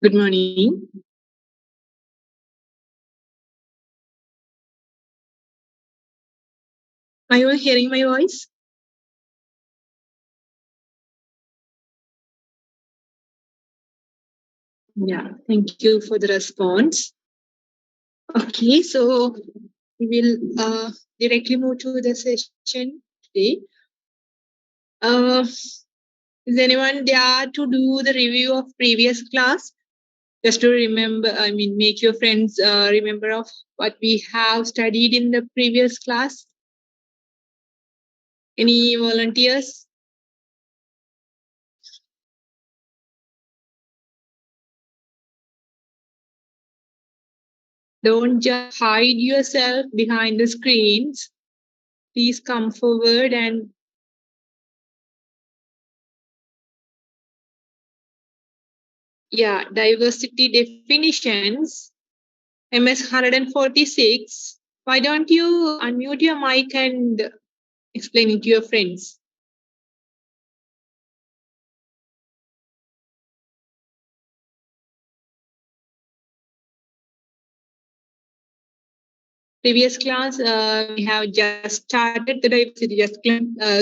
Good morning. Are you all hearing my voice? Yeah, thank you for the response. Okay, so we will directly move to the session today. Is anyone there to do the review of previous class? Just to remember, make your friends remember of what we have studied in the previous class. Any volunteers? Don't just hide yourself behind the screens. Please come forward and diversity definitions, MS 146. Why don't you unmute your mic and explain it to your friends? Previous class, we have just started the diversity, just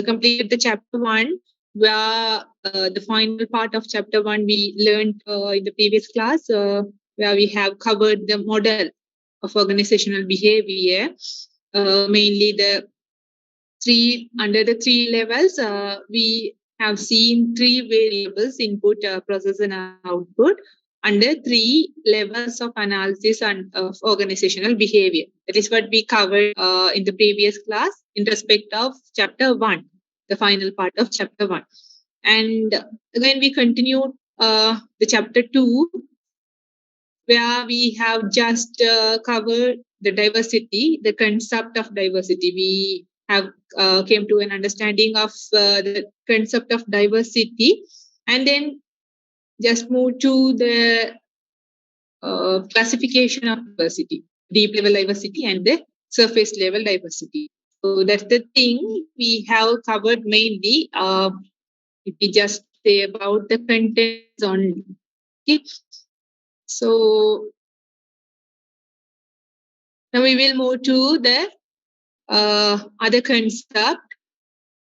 completed the chapter 1, where the final part of chapter 1 we learned in the previous class, where we have covered the model of organizational behavior, mainly the under the three levels. We have seen three variables: input, process, and output, under three levels of analysis and of organizational behavior. That is what we covered in the previous class in respect of chapter 1, the final part of chapter 1. And again, we continued the chapter 2, where we have just covered the diversity, the concept of diversity. We have came to an understanding of the concept of diversity, and then just move to the classification of diversity, deep level diversity and the surface level diversity. So that's the thing we have covered mainly. If we just say about the contents only. Okay. So now we will move to the other concept.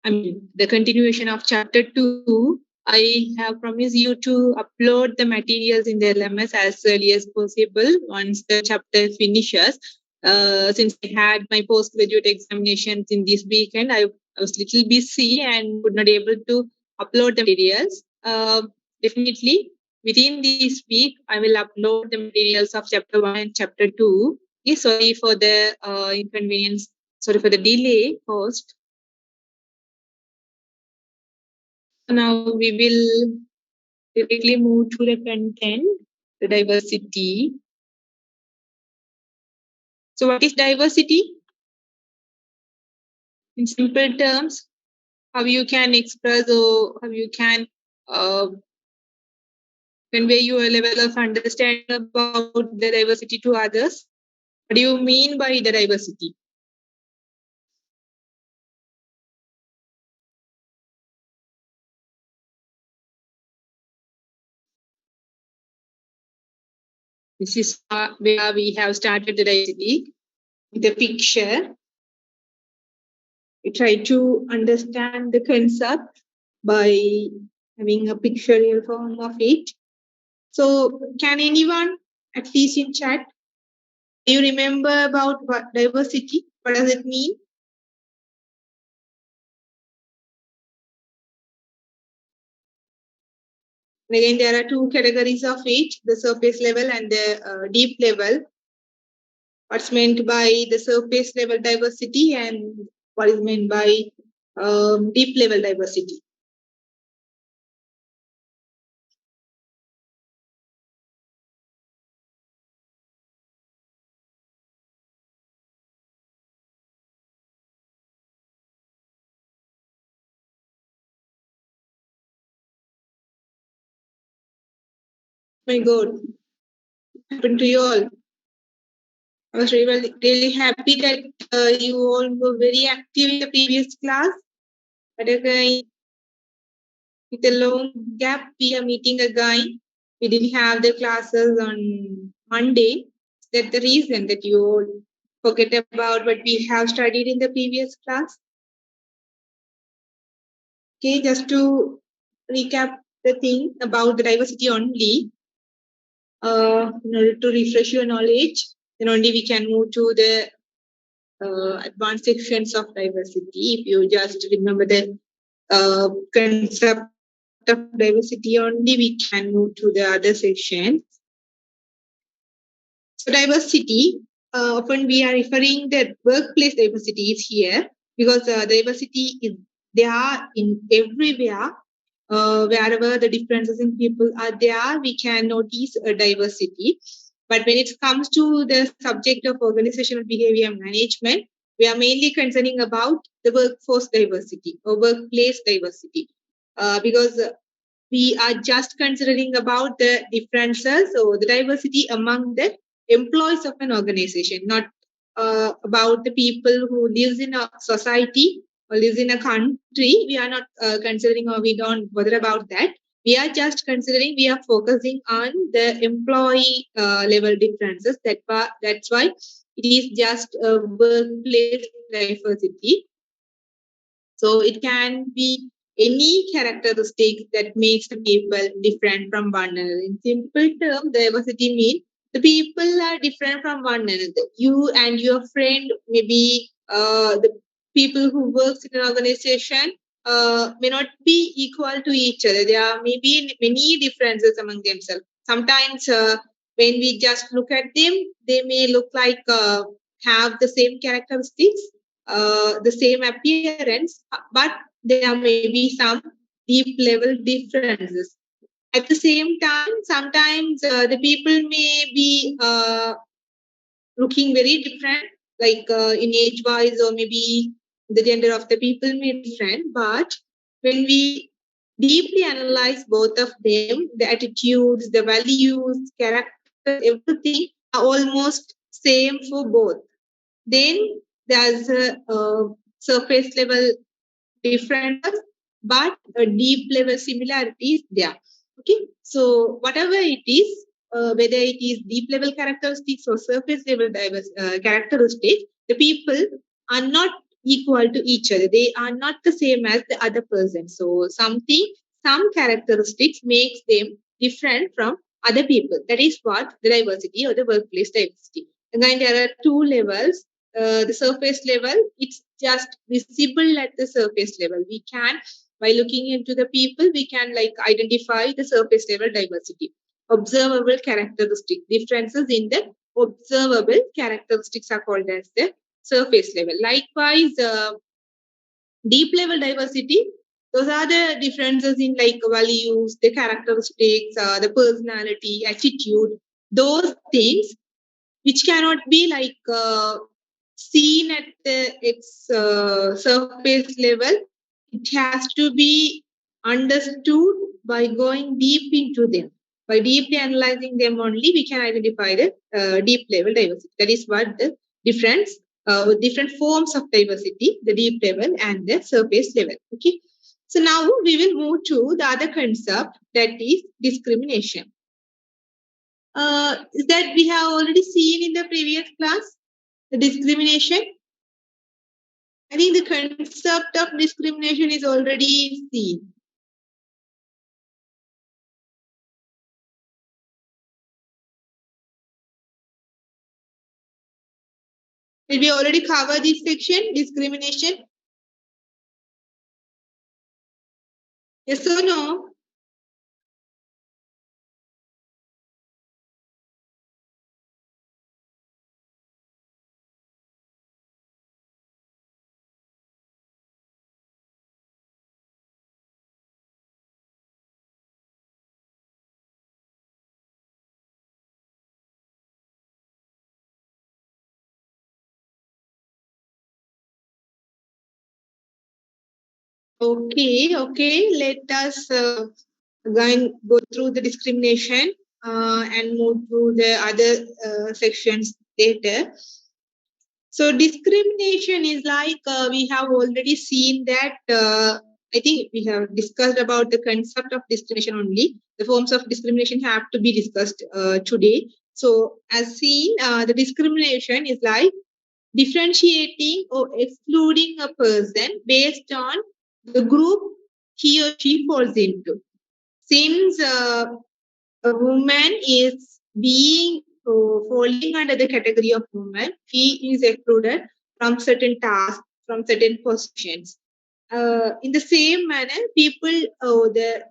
The continuation of chapter 2. I have promised you to upload the materials in the LMS as early as possible once the chapter finishes. Since I had my postgraduate examinations in this weekend, I was little busy and could not able to upload the materials. Definitely within this week, I will upload the materials of chapter 1 and chapter 2. Okay, sorry for the inconvenience. Sorry for the delay caused. Now we will directly move to the content, the diversity. So what is diversity? In simple terms, how you can express or how you can convey your level of understanding about the diversity to others. What do you mean by the diversity? This is where we have started the diversity with a picture. We try to understand the concept by having a pictorial form of it. So, can anyone, at least in chat, do you remember about what diversity? What does it mean? Again, there are two categories of it: the surface level and the deep level. What's meant by the surface level diversity and what is meant by deep level diversity? My God, happened to you all. I was really happy that you all were very active in the previous class. But again, with a long gap, we are meeting again. we didn't have the classes on Monday. That's the reason that you forget about what we have studied in the previous class. Okay, just to recap the thing about the diversity only, in order to refresh your knowledge, then only we can move to the advanced sections of diversity. If you just remember the concept of diversity only, we can move to the other section. So diversity, often we are referring that workplace diversity is here because diversity is there in everywhere. Wherever the differences in people are there, we can notice a diversity. But when it comes to the subject of organizational behavior management, we are mainly concerning about the workforce diversity or workplace diversity, because we are just considering about the differences or the diversity among the employees of an organization, not about the people who lives in a society or lives in a country. We are not considering, or we don't bother about that. We are just considering, we are focusing on the employee level differences. That's why it is just a workplace diversity. So it can be any characteristics that makes the people different from one another. In simple terms, diversity means the people are different from one another. You and your friend, maybe the people who works in an organization may not be equal to each other. There are maybe many differences among themselves. Sometimes when we just look at them, they may look like have the same characteristics, the same appearance, but there may be some deep level differences. At the same time, sometimes the people may be looking very different, like in age wise, or maybe the gender of the people may be different. But when we deeply analyze both of them, the attitudes, the values, character, everything are almost same for both. Then there's a surface level differences, but a deep level similarity is there. Okay, so whatever it is, whether it is deep level characteristics or surface level characteristics, the people are not equal to each other. They are not the same as the other person. So some characteristics makes them different from other people. That is what the diversity or the workplace diversity. Again, there are two levels. The surface level, it's just visible at the surface level. We can, by looking into the people, we can like identify the surface level diversity. Observable characteristic differences in the observable characteristics are called as the surface level. Likewise, deep level diversity, those are the differences in like values, the characteristics, the personality, attitude, those things which cannot be like seen at its surface level. It has to be understood by going deep into them. By deeply analyzing them only, we can identify the deep level diversity. That is what the difference, different forms of diversity, the deep level and the surface level. Okay. So now we will move to the other concept, that is discrimination. That we have already seen in the previous class, the discrimination. I think the concept of discrimination is already seen. Did we already cover this section, discrimination? Yes or no? Okay. Let us again go through the discrimination and move to the other sections later. So discrimination is like we have already seen that I think we have discussed about the concept of discrimination only. The forms of discrimination have to be discussed today. So as seen, the discrimination is like differentiating or excluding a person based on the group he or she falls into. Since a woman is being falling under the category of woman, he is excluded from certain tasks, from certain positions. In the same manner, the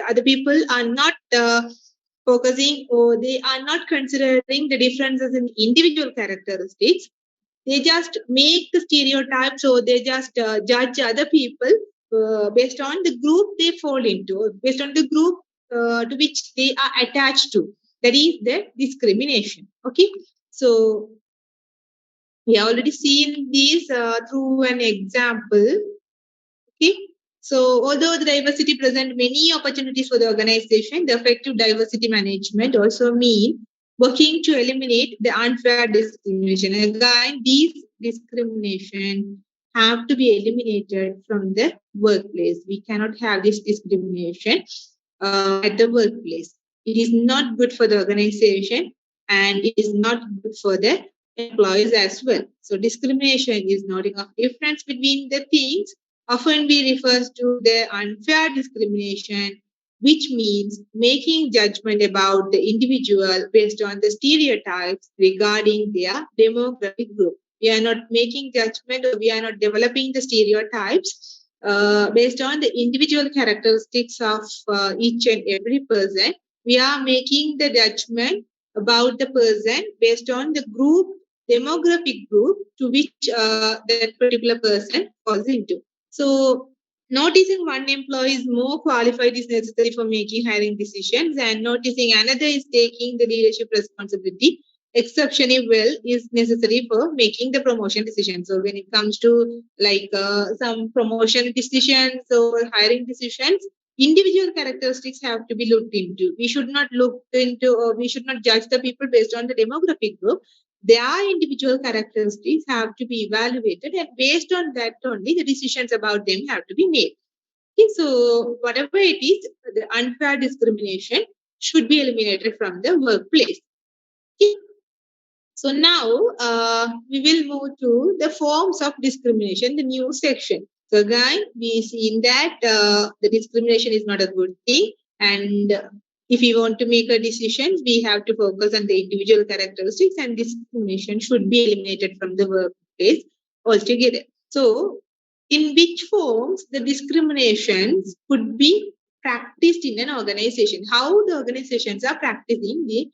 other people are not focusing, or they are not considering the differences in individual characteristics. They just make the stereotypes, or they just judge other people based on the group they fall into, based on the group to which they are attached to. That is the discrimination. Okay, so we have already seen these through an example. Okay, so although the diversity present many opportunities for the organization, the effective diversity management also mean working to eliminate the unfair discrimination. Again, these discrimination have to be eliminated from the workplace. We cannot have this discrimination at the workplace. It is not good for the organization, and it is not good for the employees as well. So discrimination is not enough difference between the things often be refers to the unfair discrimination, which means making judgment about the individual based on the stereotypes regarding their demographic group. We are not making judgment, or we are not developing the stereotypes based on the individual characteristics of each and every person. We are making the judgment about the person based on the group, demographic group to which that particular person falls into. So, noticing one employee is more qualified is necessary for making hiring decisions, and noticing another is taking the leadership responsibility exceptionally well is necessary for making the promotion decision. So, when it comes to like some promotion decisions or hiring decisions, individual characteristics have to be looked into. We should not look into, or we should not judge the people based on the demographic group. Their individual characteristics have to be evaluated, and based on that only the decisions about them have to be made. Okay, so whatever it is, the unfair discrimination should be eliminated from the workplace. Okay. So now we will move to the forms of discrimination, the new section. So again, we see in that the discrimination is not a good thing, and if we want to make a decision, we have to focus on the individual characteristics, and discrimination should be eliminated from the workplace altogether. So, in which forms the discriminations could be practiced in an organization? How the organizations are practicing the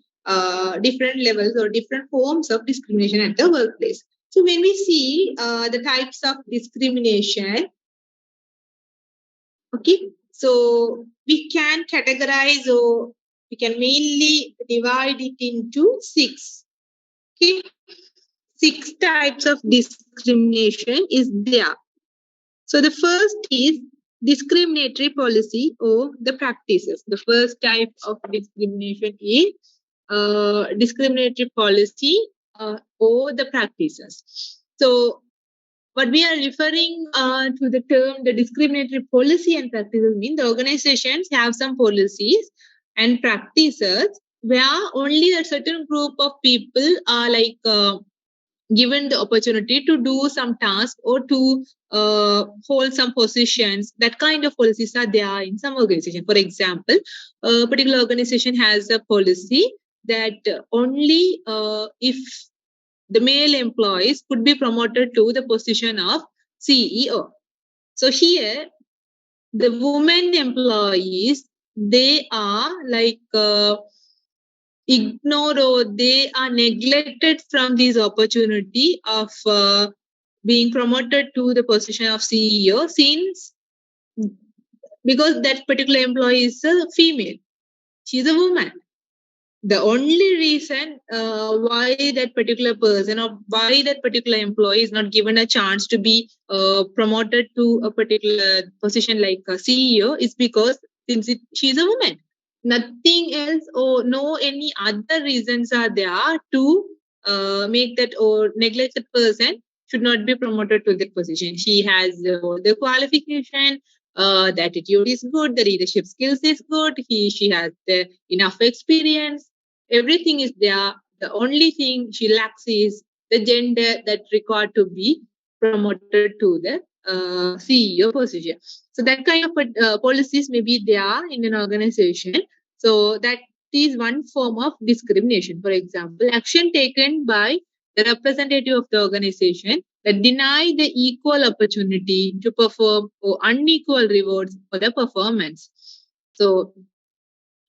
different levels or different forms of discrimination at the workplace. So when we see the types of discrimination, okay, so we can categorize, or we can mainly divide it into six. Okay, six types of discrimination is there. So the first is discriminatory policy or the practices. The first type of discrimination is discriminatory policy or the practices. So what we are referring to the term the discriminatory policy and practices mean the organizations have some policies and practices where only a certain group of people are like given the opportunity to do some task or to hold some positions. That kind of policies are there in some organization. For example, a particular organization has a policy that only if the male employees could be promoted to the position of CEO. So here, the women employees, they are like ignored, or they are neglected from this opportunity of being promoted to the position of CEO, since because that particular employee is a female, she's a woman. The only reason why that particular person or why that particular employee is not given a chance to be promoted to a particular position like a CEO is because since she's a woman. Nothing else or no any other reasons are there to make that or neglect that person should not be promoted to that position. She has the qualification, The attitude is good, the leadership skills is good, she has the enough experience, everything is there. The only thing she lacks is the gender that required to be promoted to the CEO position. So that kind of policies may be there in an organization. So that is one form of discrimination. For example, action taken by the representative of the organization that deny the equal opportunity to perform or unequal rewards for the performance. So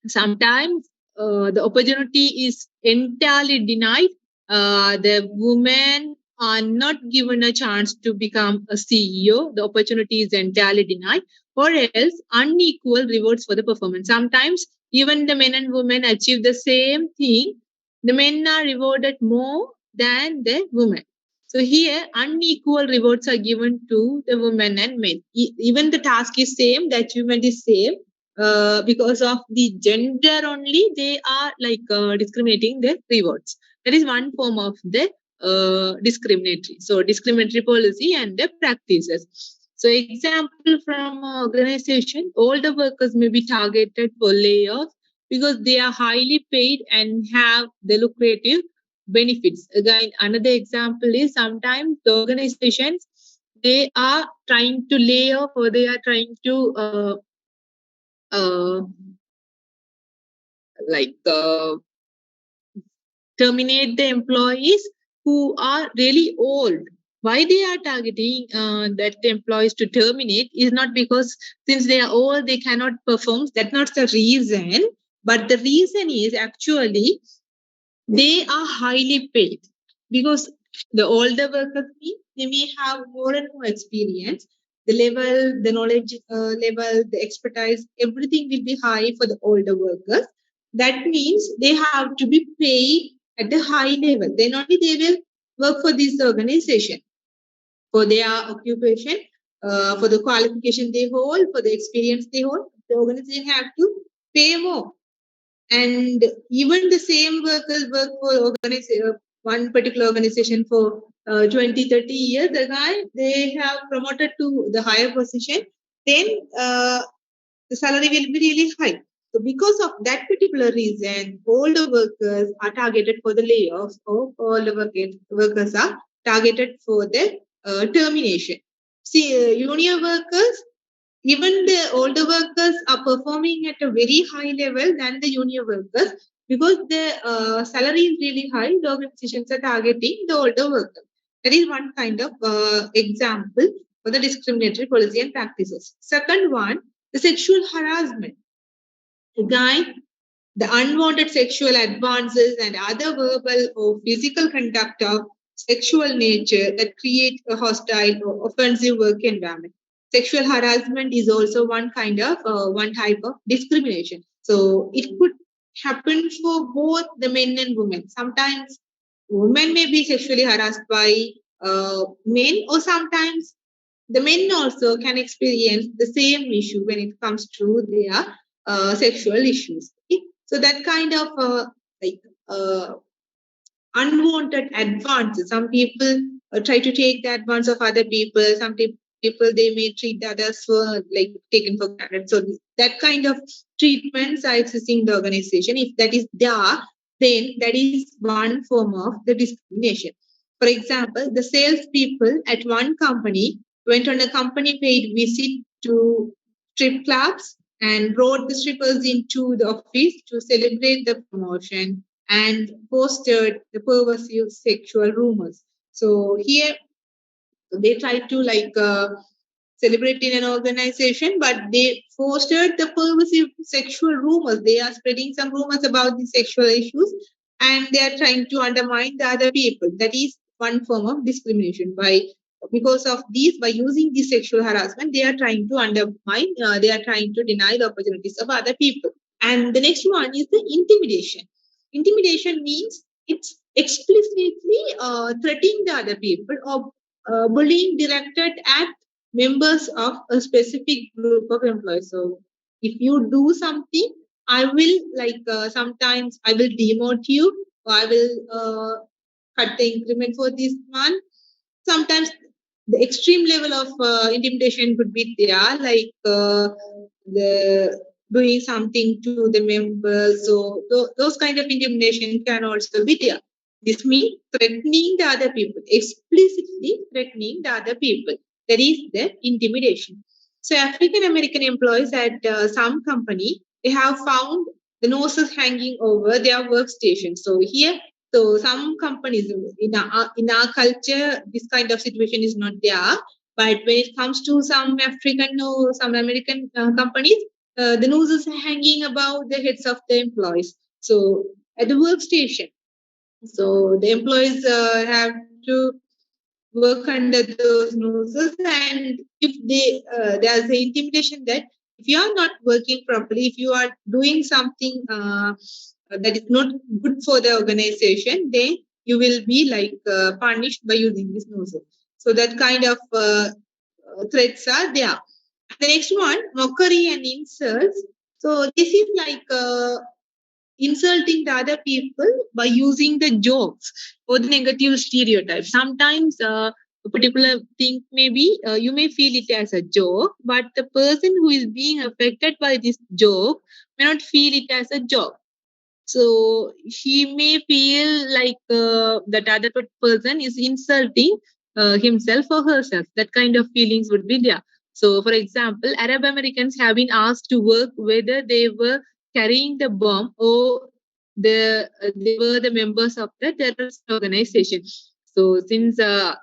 sometimes the opportunity is entirely denied. The women are not given a chance to become a CEO. The opportunity is entirely denied, or else unequal rewards for the performance. Sometimes even the men and women achieve the same thing. The men are rewarded more than the women. So here, unequal rewards are given to the women and men. Even the task is same, the achievement is same, because of the gender only, they are like discriminating the rewards. That is one form of the discriminatory. So discriminatory policy and the practices. So example from organization, older workers may be targeted for layoffs because they are highly paid and have the lucrative benefits. Again, another example is sometimes the organizations, they are trying to lay off or they are trying to uh, like terminate the employees who are really old. Why they are targeting that employees to terminate is not because since they are old they cannot perform. That's not the reason. But the reason is actually they are highly paid because the older workers mean they may have more and more experience. The level, the knowledge level, the expertise, everything will be high for the older workers. That means they have to be paid at a high level. Then only they will work for this organization, for their occupation, for the qualification they hold, for the experience they hold. The organization have to pay more. And even the same workers work for one particular organization for 20, 30 years. The guy, they have promoted to the higher position, then the salary will be really high. So because of that particular reason, older workers are targeted for the layoffs, or older workers are targeted for the termination. See, junior workers, even the older workers are performing at a very high level than the junior workers because the salary is really high. The organizations are targeting the older workers. That is one kind of example for the discriminatory policy and practices. Second one, the sexual harassment. Again, the unwanted sexual advances and other verbal or physical conduct of sexual nature that create a hostile or offensive work environment. Sexual harassment is also one type of discrimination. So it could happen for both the men and women. Sometimes women may be sexually harassed by men, or sometimes the men also can experience the same issue when it comes to their sexual issues. Okay? So that kind of like uh, unwanted advances. Some people try to take the advance of other people. Some people they may treat the others for like taken for granted. So that kind of treatments are existing in the organization. If that is there, then that is one form of the discrimination. For example, the salespeople at one company went on a company paid visit to strip clubs and brought the strippers into the office to celebrate the promotion and posted the pervasive sexual rumors. So here they try to celebrate in an organization, but they fostered the pervasive sexual rumors. They are spreading some rumors about the sexual issues, and they are trying to undermine the other people. That is one form of discrimination. Because of these, by using this sexual harassment, they are trying to undermine. They are trying to deny the opportunities of other people. And the next one is the intimidation. Intimidation means it's explicitly threatening the other people or bullying directed at members of a specific group of employees. So if you do something, I will sometimes I will demote you, or I will cut the increment for this month. Sometimes the extreme level of intimidation could be there, like the doing something to the members. So those kind of intimidation can also be there. This means threatening the other people, explicitly threatening the other people. That is the intimidation. So African American employees at some company, they have found the noses hanging over their workstation. So here, so some companies in our culture, this kind of situation is not there. But when it comes to some African or some American companies, the noses are hanging above the heads of the employees. So at the workstation, so the employees have to work under those noses, and if there's an intimidation that if you are not working properly, if you are doing something that is not good for the organization, then you will be like punished by using this noses. So that kind of threats are there. The next one, mockery and insults. So this is like insulting the other people by using the jokes or the negative stereotypes. Sometimes a particular thing maybe you may feel it as a joke, but the person who is being affected by this joke may not feel it as a joke. So he may feel like that other person is insulting himself or herself. That kind of feelings would be there. So, for example, Arab Americans have been asked to work whether they were carrying the bomb or they were the members of the terrorist organization. So, since the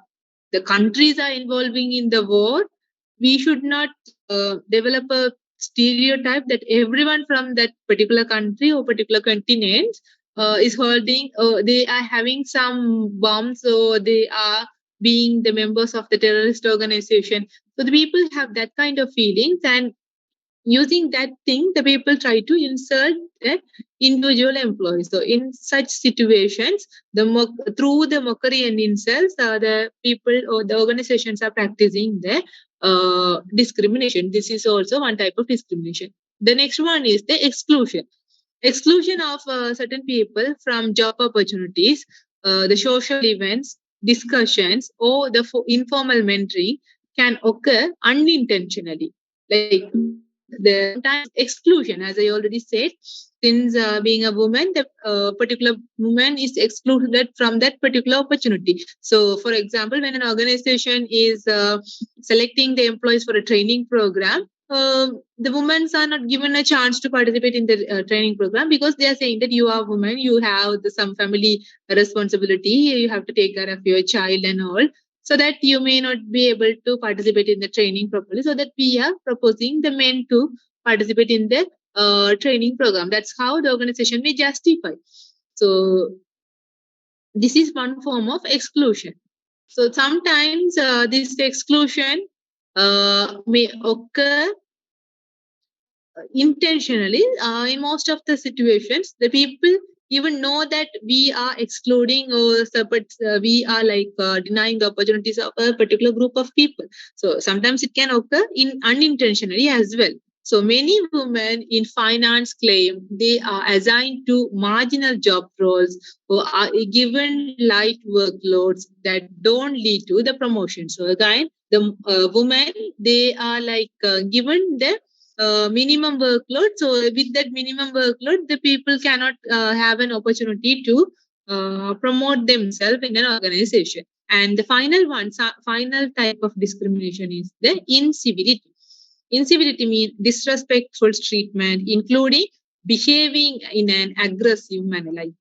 countries are involving in the war, we should not develop a stereotype that everyone from that particular country or particular continent is holding, they are having some bombs, or they are being the members of the terrorist organization. So the people have that kind of feelings, and using that thing, the people try to insult the individual employees. So in such situations, through the mockery and insults, the people or the organizations are practicing the discrimination. This is also one type of discrimination. The next one is the exclusion. Exclusion of certain people from job opportunities, the social events, discussions, or the informal mentoring can occur unintentionally. Like the sometimes exclusion, as I already said, since being a woman, the particular woman is excluded from that particular opportunity. So, for example, when an organization is selecting the employees for a training program, the women are not given a chance to participate in the training program because they are saying that you are a woman, you have some family responsibility, you have to take care of your child and all, so that you may not be able to participate in the training properly. So that we are proposing the men to participate in the training program. That's how the organization may justify. So this is one form of exclusion. So sometimes this exclusion may occur intentionally. In most of the situations, the people even know that we are excluding or we are like denying the opportunities of a particular group of people. So sometimes it can occur in unintentionally as well. So many women in finance claim they are assigned to marginal job roles or are given light workloads that don't lead to the promotion. So again, the women, they are like given the minimum workload. So with that minimum workload, the people cannot have an opportunity to promote themselves in an organization. And the final one, final type of discrimination is the incivility. Incivility means disrespectful treatment, including behaving in an aggressive manner, like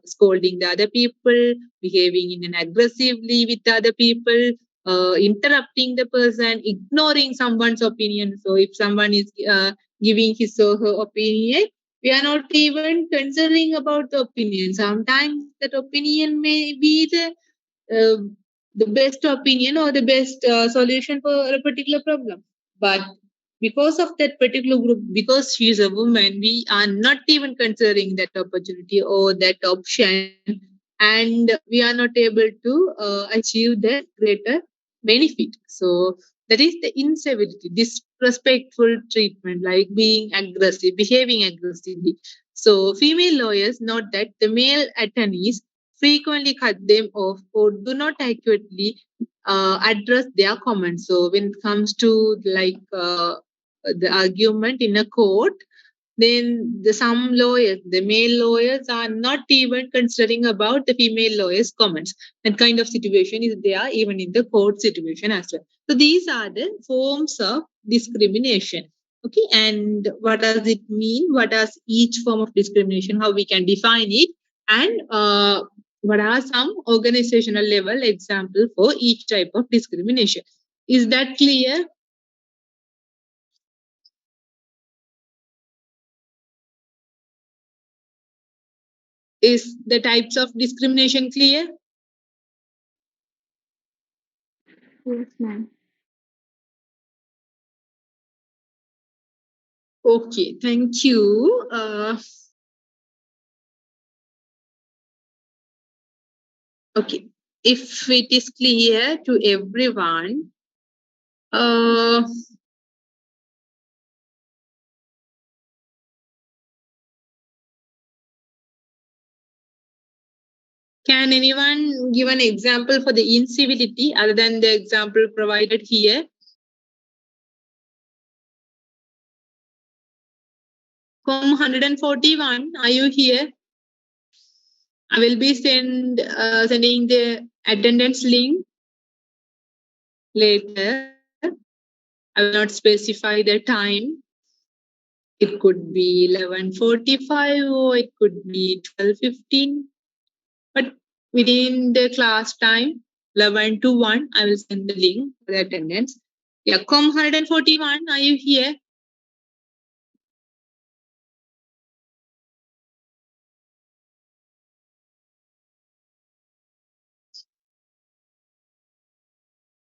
scolding the other people, behaving in an aggressively with the other people, interrupting the person, ignoring someone's opinion. So if someone is giving his or her opinion, we are not even considering about the opinion. Sometimes that opinion may be uh, the best opinion or the best solution for a particular problem. But because of that particular group, because she is a woman, we are not even considering that opportunity or that option, and we are not able to achieve the greater benefit. So that is the incivility, disrespectful treatment, like being aggressive, behaving aggressively. So female lawyers note that the male attorneys frequently cut them off or do not accurately address their comments. So when it comes to the argument in a court, then some lawyers, the male lawyers, are not even considering about the female lawyers' comments. That kind of situation is there even in the court situation as well. So these are the forms of discrimination. Okay, and what does it mean? What does each form of discrimination? How we can define it? And what are some organizational level example for each type of discrimination? Is that clear? Is the types of discrimination clear? Yes, ma'am. Okay, thank you. Okay, if it is clear to everyone, can anyone give an example for the incivility other than the example provided here? Form 141, are you here? I will be sending the attendance link later. I will not specify the time. It could be 11:45 or it could be 12:15. But within the class time, 11 to 1, I will send the link for the attendance. Yeah, COM 141, are you here?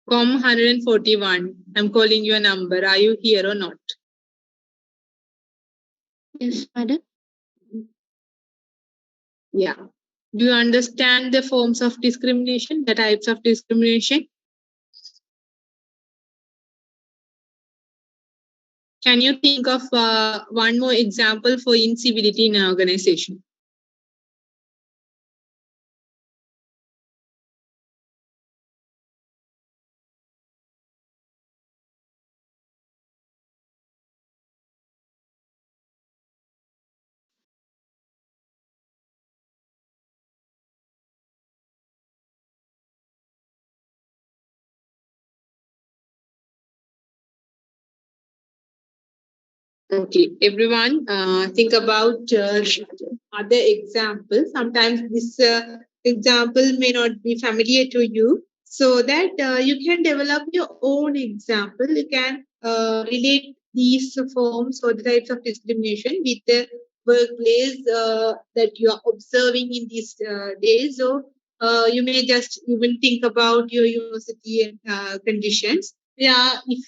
COM 141, I'm calling your number. Are you here or not? Yes, madam. Yeah. Do you understand the forms of discrimination, the types of discrimination? Can you think of one more example for incivility in an organization? Okay, everyone, think about other examples. Sometimes this example may not be familiar to you, so that you can develop your own example. You can relate these forms or the types of discrimination with the workplace that you are observing in these days. So you may just even think about your university and conditions. Yeah, if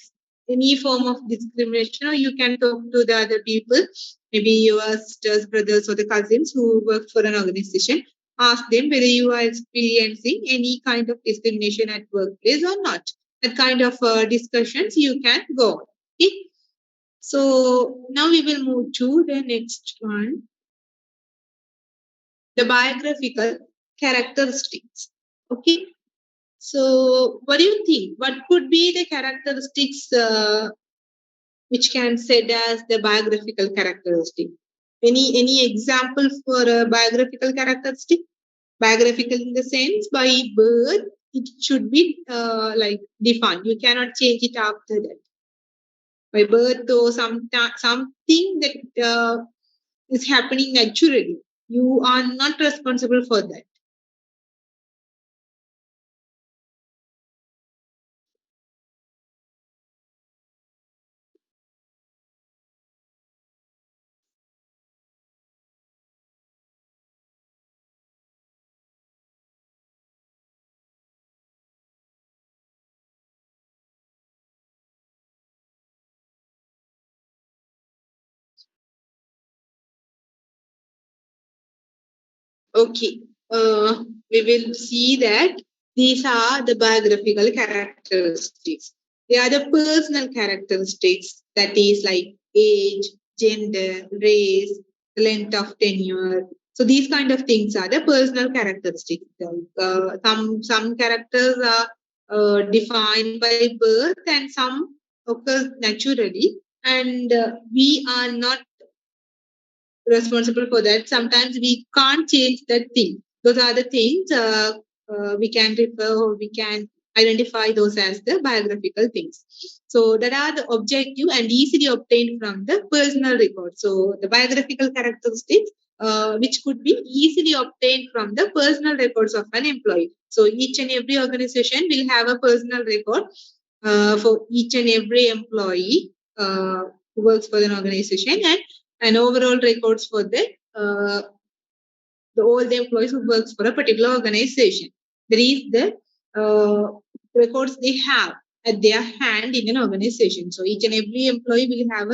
any form of discrimination, or you can talk to the other people, maybe your sisters, brothers, or the cousins who work for an organization. Ask them whether you are experiencing any kind of discrimination at workplace or not. That kind of discussions you can go on. Okay? So now we will move to the next one, the biographical characteristics. Okay. So what do you think? What could be the characteristics which can said as the biographical characteristic? Any example for a biographical characteristic? Biographical in the sense by birth, it should be like defined. You cannot change it after that. By birth or something that is happening naturally. You are not responsible for that. Okay, we will see that these are the biographical characteristics. They are the personal characteristics, that is like age, gender, race, length of tenure. So these kind of things are the personal characteristics. Some characters are defined by birth and some occurs naturally, and we are not responsible for that. Sometimes we can't change that thing. Those are the things we can refer or we can identify those as the biographical things. So that are the objective and easily obtained from the personal record. So the biographical characteristics which could be easily obtained from the personal records of an employee. So each and every organization will have a personal record for each and every employee who works for an organization, and overall records for the all the employees who works for a particular organization. There is the records they have at their hand in an organization. So each and every employee will have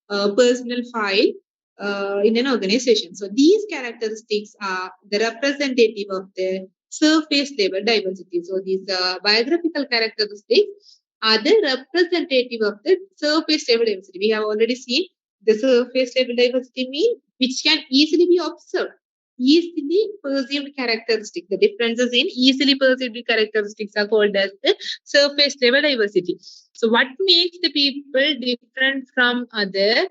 a personal file in an organization. So these characteristics are the representative of the surface level diversity. So these biographical characteristics are the representative of the surface level diversity. We have already seen the surface level diversity mean which can easily be observed, easily perceived characteristics. The differences in easily perceived characteristics are called as the surface level diversity. So, what makes the people different from other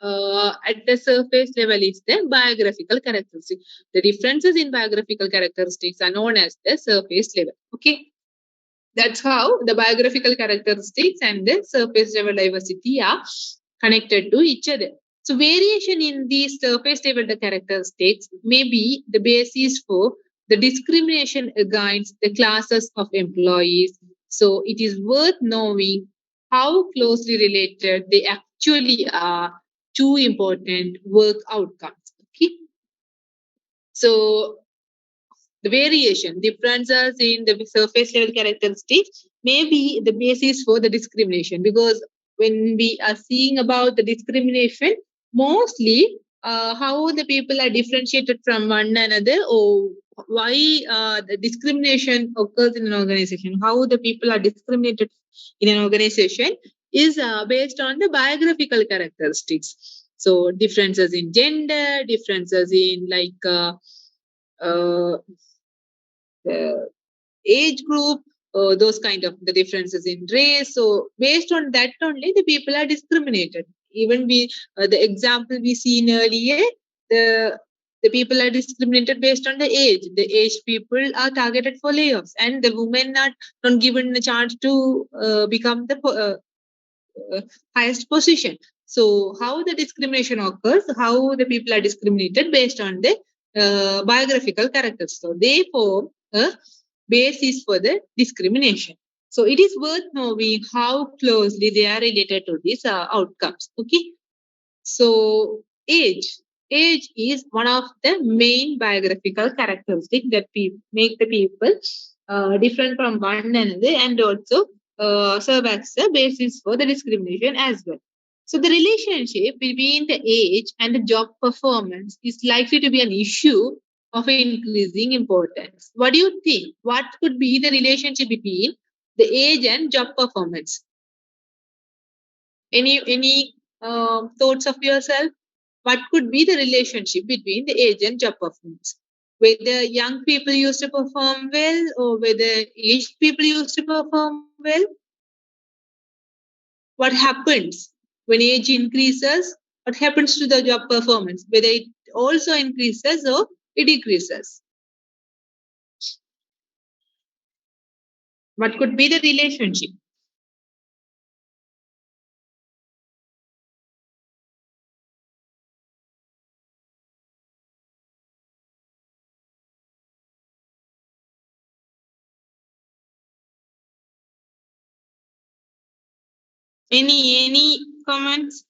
at the surface level is the biographical characteristics. The differences in biographical characteristics are known as the surface level. Okay. That's how the biographical characteristics and the surface level diversity are connected to each other. So variation in these surface level characteristics may be the basis for the discrimination against the classes of employees. So it is worth knowing how closely related they actually are to important work outcomes. Okay. So the variation, differences in the surface level characteristics may be the basis for the discrimination, because when we are seeing about the discrimination, mostly how the people are differentiated from one another, or why the discrimination occurs in an organization, how the people are discriminated in an organization is based on the biographical characteristics. So differences in gender, differences in uh, the age group, those kind of the differences in race. So based on that only, the people are discriminated. Even the example we seen earlier, the the people are discriminated based on the age. The aged people are targeted for layoffs, and the women are not given a chance to become the highest position. So how the discrimination occurs, how the people are discriminated based on the biographical characters. So they form a basis for the discrimination. So it is worth knowing how closely they are related to these outcomes. Okay. So age is one of the main biographical characteristics that make the people different from one another, and also serve as a basis for the discrimination as well. So the relationship between the age and the job performance is likely to be an issue of increasing importance. What do you think? What could be the relationship between the age and job performance? Any thoughts of yourself? What could be the relationship between the age and job performance? Whether young people used to perform well, or whether aged people used to perform well? What happens when age increases? What happens to the job performance? Whether it also increases or it decreases? What could be the relationship? Any comments?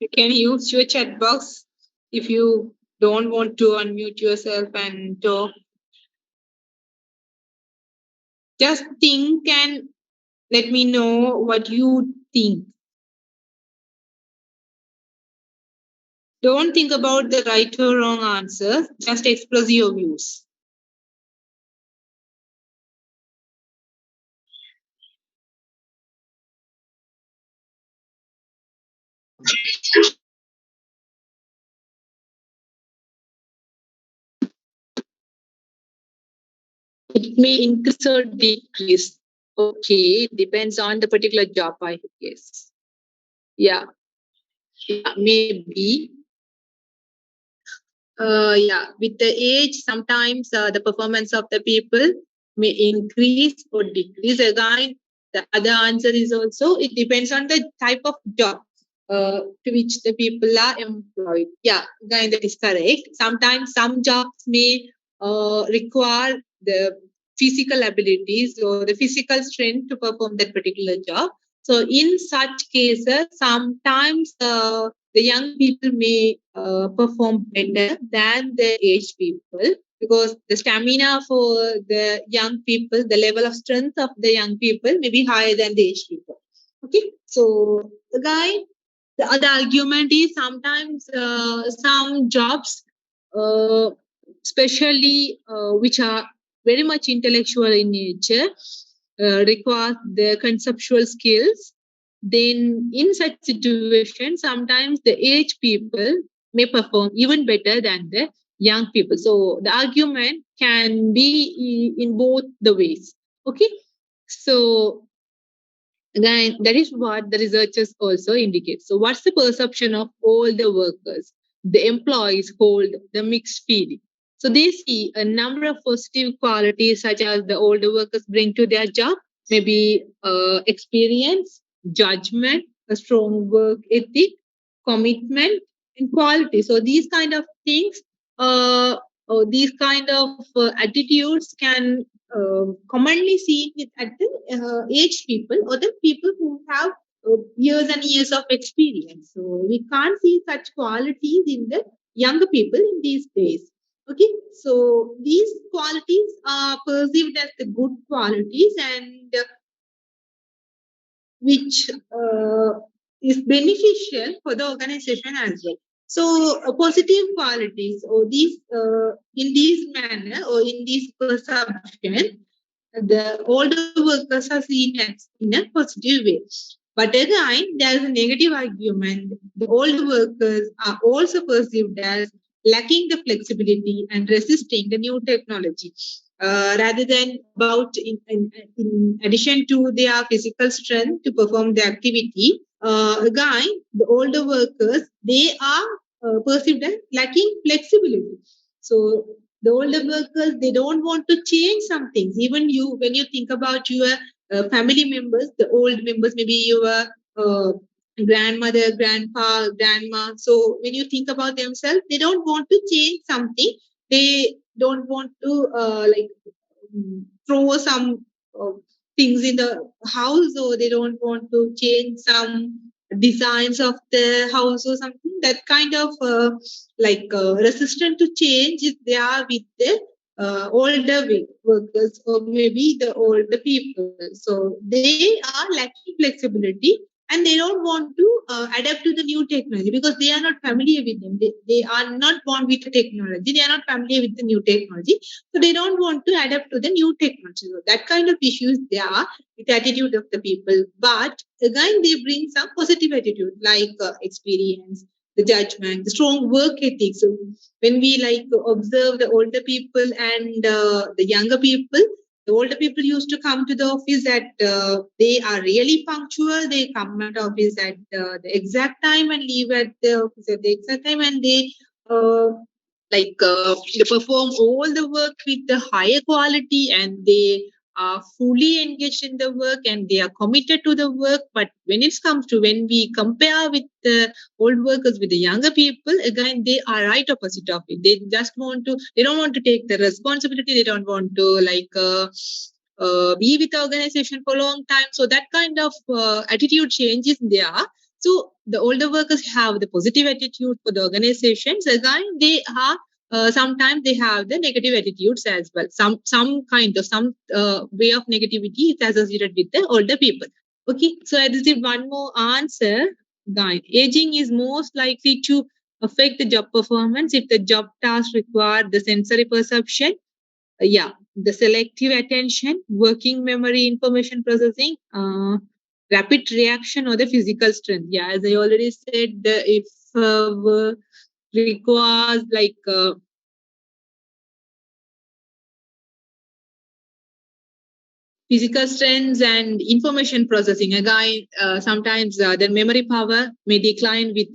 You can use your chat box if you don't want to unmute yourself and talk. Just think and let me know what you think. Don't think about the right or wrong answer. Just express your views. It may increase or decrease. Okay, depends on the particular job, I guess. Yeah, maybe. Yeah, with the age, sometimes the performance of the people may increase or decrease. Again, the other answer is also it depends on the type of job to which the people are employed. Yeah, again, that is correct. Sometimes some jobs may require the physical abilities or the physical strength to perform that particular job. So, in such cases, sometimes the young people may perform better than the aged people because the stamina for the young people, the level of strength of the young people may be higher than the aged people. Okay, so again, the other argument is sometimes some jobs, uh, especially which are very much intellectual in nature, require the conceptual skills. Then, in such situations, sometimes the aged people may perform even better than the young people. So, the argument can be in both the ways. Okay, so again, that is what the researchers also indicate. So, what's the perception of all the workers? The employees hold the mixed feeling. So, they see a number of positive qualities such as the older workers bring to their job, maybe experience, judgment, a strong work ethic, commitment, and quality. So, these kind of things, these kind of attitudes can commonly seen with at the aged people or the people who have years and years of experience. So we can't see such qualities in the younger people in these days. Okay, so these qualities are perceived as the good qualities and which is beneficial for the organization as well. So, positive qualities or these in this manner or in this perception, the older workers are seen as in a positive way. But again, there is a negative argument. The older workers are also perceived as lacking the flexibility and resisting the new technology. Rather than about in addition to their physical strength to perform the activity, again, the older workers, they are perceived as lacking flexibility. So the older workers, they don't want to change some things. Even you, when you think about your family members, the old members, maybe your grandmother, grandpa, grandma. So when you think about themselves, they don't want to change something. They don't want to throw some uh, things in the house, or they don't want to change some designs of the house or something. That kind of resistant to change is there with the older workers or maybe the older people. So they are lacking flexibility and they don't want to adapt to the new technology because they are not familiar with them. They are not born with the technology. They are not familiar with the new technology. So they don't want to adapt to the new technology. So that kind of issues there are with the attitude of the people. But again, they bring some positive attitude like experience, the judgment, the strong work ethic. So when we observe the older people and the younger people, the older people used to come to the office at they are really punctual. They come at office at the exact time and leave at the office at the exact time, and they perform all the work with the higher quality, and they are fully engaged in the work and they are committed to the work. But when we compare with the old workers with the younger people, again they are right opposite of it. They don't want to take the responsibility. They don't want to be with the organization for a long time. So that kind of attitude change is there. So the older workers have the positive attitude for the organizations. Again, they are sometimes they have the negative attitudes as well. Some kind of some way of negativity is associated with the older people. Okay, so I received one more answer. Guide. Aging is most likely to affect the job performance if the job tasks require the sensory perception, the selective attention, working memory, information processing, rapid reaction, or the physical strength. Yeah, as I already said, if requires like physical strengths and information processing. Again, sometimes the memory power may decline with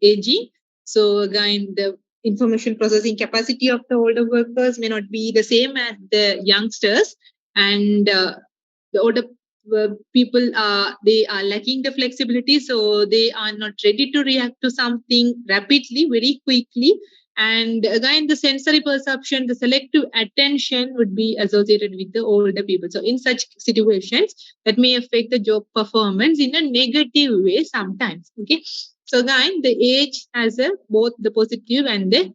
aging. So again, the information processing capacity of the older workers may not be the same as the youngsters, and the older people they are lacking the flexibility, so they are not ready to react to something rapidly, very quickly. And again, the sensory perception, the selective attention would be associated with the older people. So, in such situations, that may affect the job performance in a negative way sometimes. Okay. So, again, the age has both the positive and the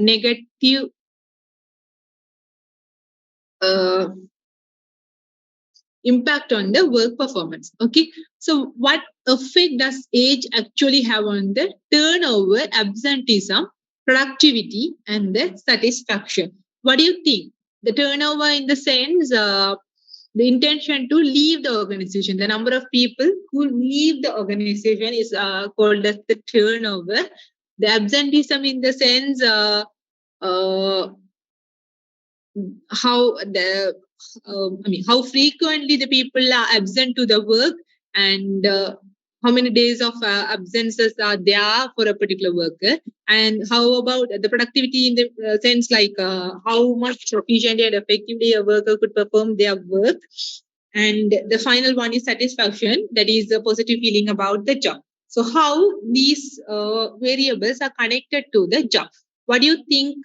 negative uh, impact on the work performance. Okay. So, what effect does age actually have on the turnover, absenteeism, productivity, and the satisfaction? What do you think? The turnover, in the sense, the intention to leave the organization, the number of people who leave the organization is called as the turnover. The absenteeism, in the sense, uh, how the how frequently the people are absent to the work, and how many days of absences are there for a particular worker, and how about the productivity in the sense like how much efficiently and effectively a worker could perform their work, and the final one is satisfaction, that is a positive feeling about the job. So how these variables are connected to the job? What do you think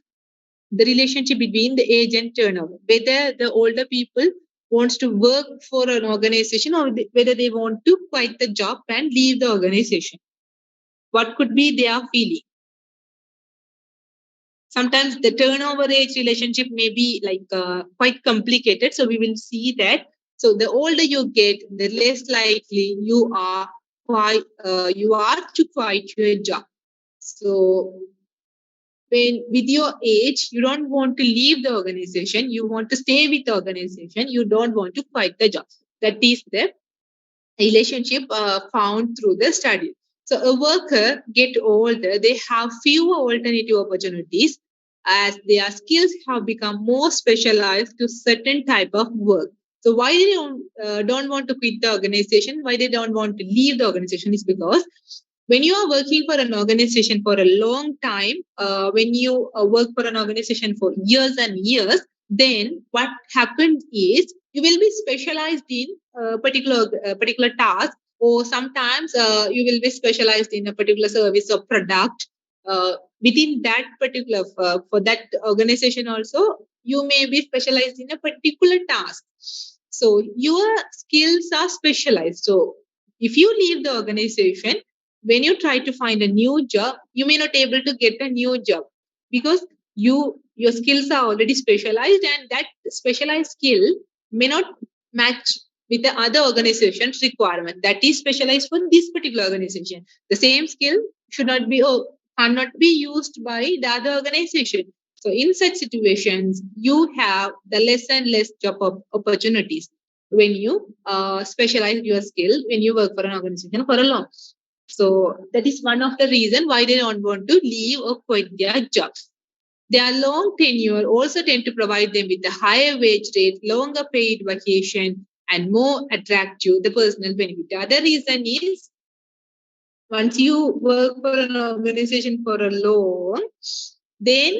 the relationship between the age and turnover, whether the older people wants to work for an organization, or whether they want to quit the job and leave the organization? What could be their feeling? Sometimes the turnover age relationship may be like quite complicated, so we will see that. So the older you get, the less likely you are to quit your job. So when with your age, you don't want to leave the organization, you want to stay with the organization, you don't want to quit the job. That is the relationship found through the study. So a worker get older, they have fewer alternative opportunities as their skills have become more specialized to certain type of work. So why they don't want to quit the organization, why they don't want to leave the organization, is because when you are working for an organization for a long time, when you work for an organization for years and years, then what happens is you will be specialized in a particular task, or sometimes you will be specialized in a particular service or product within that particular for that organization. Also, you may be specialized in a particular task, so your skills are specialized. So if you leave the organization, when you try to find a new job, you may not able to get a new job because your skills are already specialized, and that specialized skill may not match with the other organization's requirement that is specialized for this particular organization. The same skill should not be or cannot be used by the other organization. So in such situations, you have the less and less job opportunities when you specialize your skill when you work for an organization for a long. So that is one of the reason why they don't want to leave or quit their jobs. Their long tenure also tend to provide them with a higher wage rate, longer paid vacation, and more attractive the personal benefit. The other reason is once you work for an organization for a long, then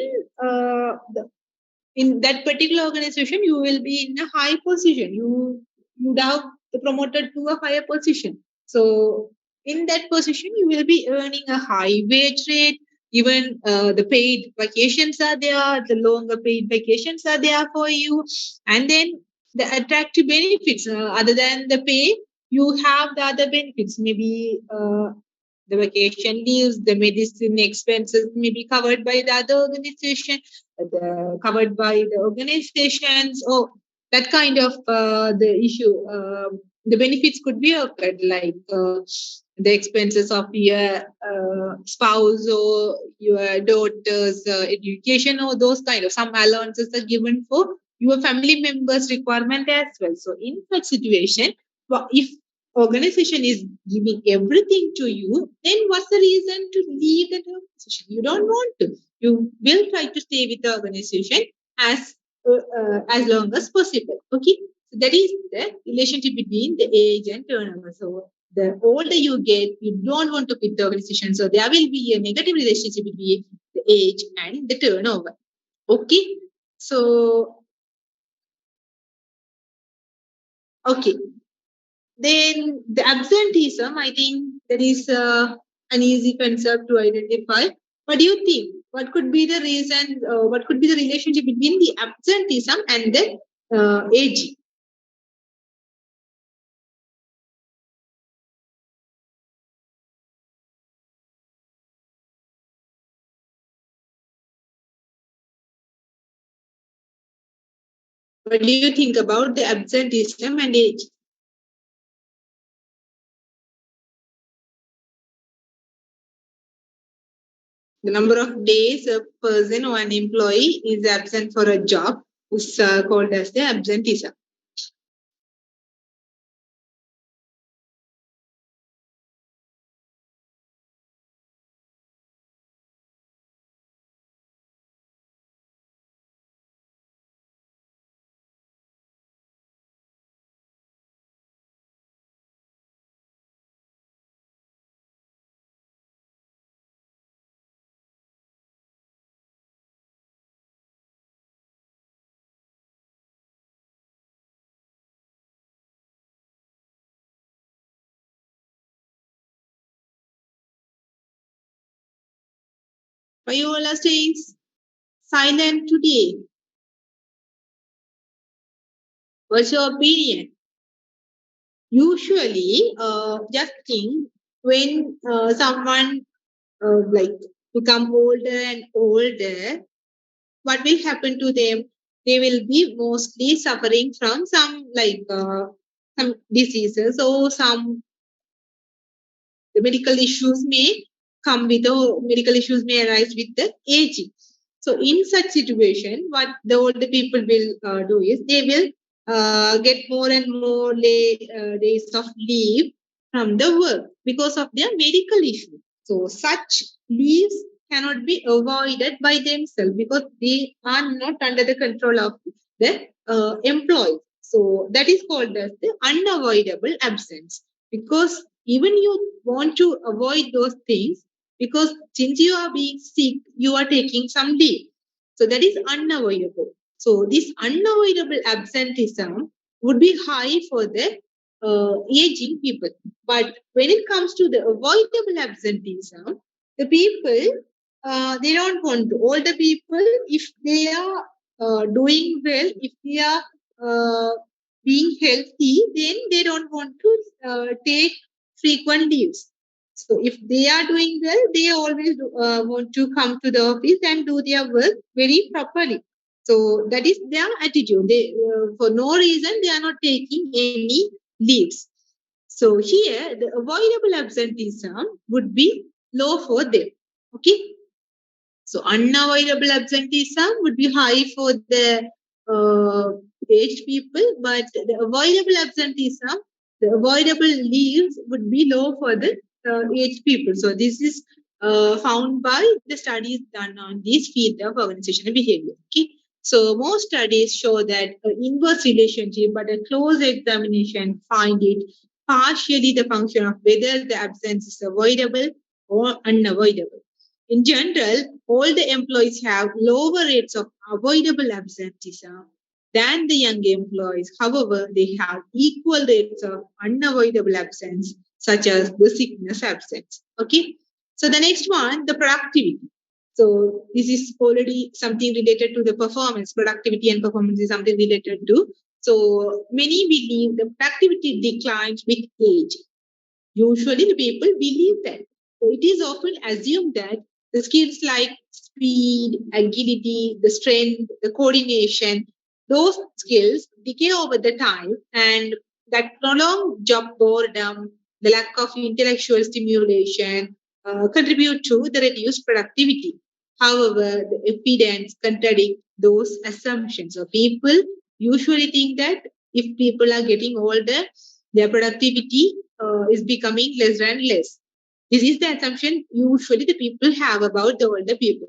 in that particular organization you will be in a high position. You would have promoted to a higher position. So in that position you will be earning a high wage rate. Even the paid vacations are there, the longer paid vacations are there for you, and then the attractive benefits other than the pay, you have the other benefits, maybe the vacation leaves, the medicine expenses may be covered by the other organization, covered by the organizations, or that kind of the issue. The benefits could be occurred, like the expenses of your spouse or your daughter's education, or those kind of some allowances are given for your family members' requirement as well. So in such situation, if organization is giving everything to you, then what's the reason to leave that organization? You don't want to. You will try to stay with the organization as long as possible. Okay, so that is the relationship between the age and turnover. So the older you get, you don't want to quit the organization. So there will be a negative relationship between the age and the turnover. Okay, so okay. Then the absenteeism, I think that is an easy concept to identify. What do you think? What could be the reason? What could be the relationship between the absenteeism and the aging? What do you think about the absenteeism and age? The number of days a person or an employee is absent for a job is called as the absenteeism. Why you all are staying silent today? What's your opinion? Usually, just think when someone like become older and older, what will happen to them? They will be mostly suffering from some diseases, or some the medical issues may come with the medical issues may arise with the aging. So in such situation, what the older people will do is they will get more and more days of leave from the work because of their medical issue. So such leaves cannot be avoided by themselves because they are not under the control of the employee. So that is called as the unavoidable absence, because even you want to avoid those things, because since you are being sick, you are taking some leave. So that is unavoidable. So this unavoidable absenteeism would be high for the aging people. But when it comes to the avoidable absenteeism, the people they don't want to. Older people, if they are doing well, if they are being healthy, then they don't want to take frequent leaves. So if they are doing well, they always want to come to the office and do their work very properly. So that is their attitude. They, for no reason, they are not taking any leaves. So here, the avoidable absenteeism would be low for them. Okay. So unavoidable absenteeism would be high for the aged people, but the avoidable absenteeism, the avoidable leaves would be low for the aged people. So this is found by the studies done on this field of organizational behavior. Okay. So most studies show that inverse relationship, but a close examination find it partially the function of whether the absence is avoidable or unavoidable. In general, all the employees have lower rates of avoidable absenteeism than the young employees. However, they have equal rates of unavoidable absence, such as the sickness absence. Okay. So the next one, the productivity. So this is already something related to the performance. Productivity and performance is something related to. So many believe the productivity declines with age. Usually, the people believe that. So it is often assumed that the skills like speed, agility, the strength, the coordination, those skills decay over the time, and that prolonged job boredom, the lack of intellectual stimulation contribute to the reduced productivity. However, the evidence contradicts those assumptions. So people usually think that if people are getting older, their productivity is becoming less and less. This is the assumption usually the people have about the older people.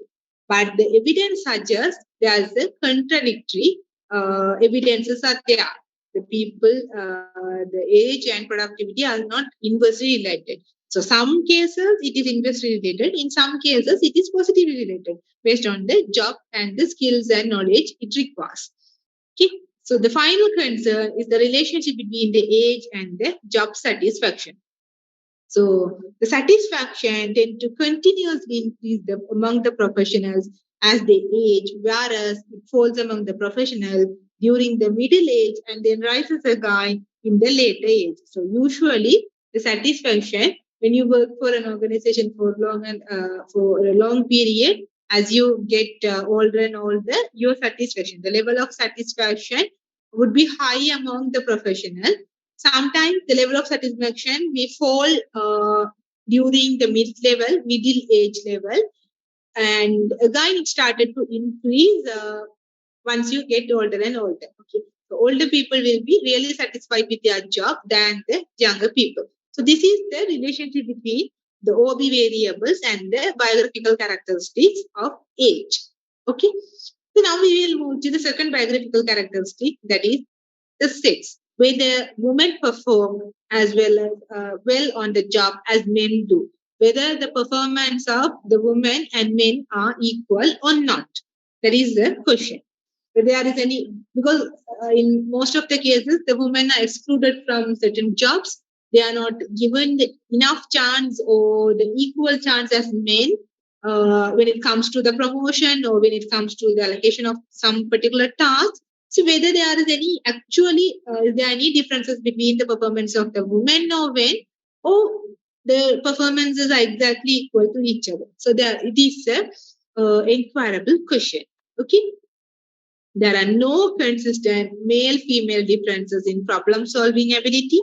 But the evidence suggests there's a contradictory evidences are there. The people, the age and productivity are not inversely related. So some cases it is inversely related. In some cases it is positively related based on the job and the skills and knowledge it requires. Okay. So the final concern is the relationship between the age and the job satisfaction. So the satisfaction tend to continuously increase among the professionals as they age, whereas it falls among the professional during the middle age and then rises again in the later age. So usually the satisfaction when you work for an organization for long and for a long period, as you get older and older, your satisfaction, the level of satisfaction would be high among the professional. Sometimes the level of satisfaction may fall during the middle age level, and again it started to increase once you get older and older. Okay, so older people will be really satisfied with their job than the younger people. So this is the relationship between the OB variables and the biographical characteristics of age. Okay, so now we will move to the second biographical characteristic, that is the sex, where the women perform as well on the job as men do. Whether the performance of the women and men are equal or not. That is the question. Whether there is any, because in most of the cases, the women are excluded from certain jobs. They are not given the enough chance or the equal chance as men when it comes to the promotion or when it comes to the allocation of some particular task. So whether there is any actually is there any differences between the performance of the women or men, or the performances are exactly equal to each other. So there it is a inquirable question. Okay. There are no consistent male female differences in problem solving ability,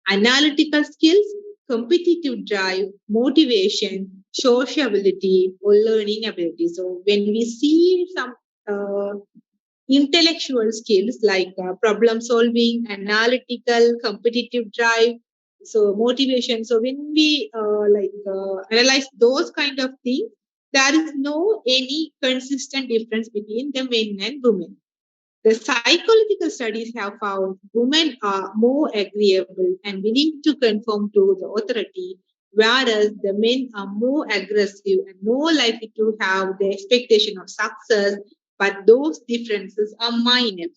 analytical skills, competitive drive, motivation, sociability, or learning ability. So, when we see some intellectual skills like problem solving, analytical, competitive drive, so motivation. So when we analyze those kind of things, there is no any consistent difference between the men and women. The psychological studies have found women are more agreeable and willing to conform to the authority, whereas the men are more aggressive and more likely to have the expectation of success. But those differences are minor.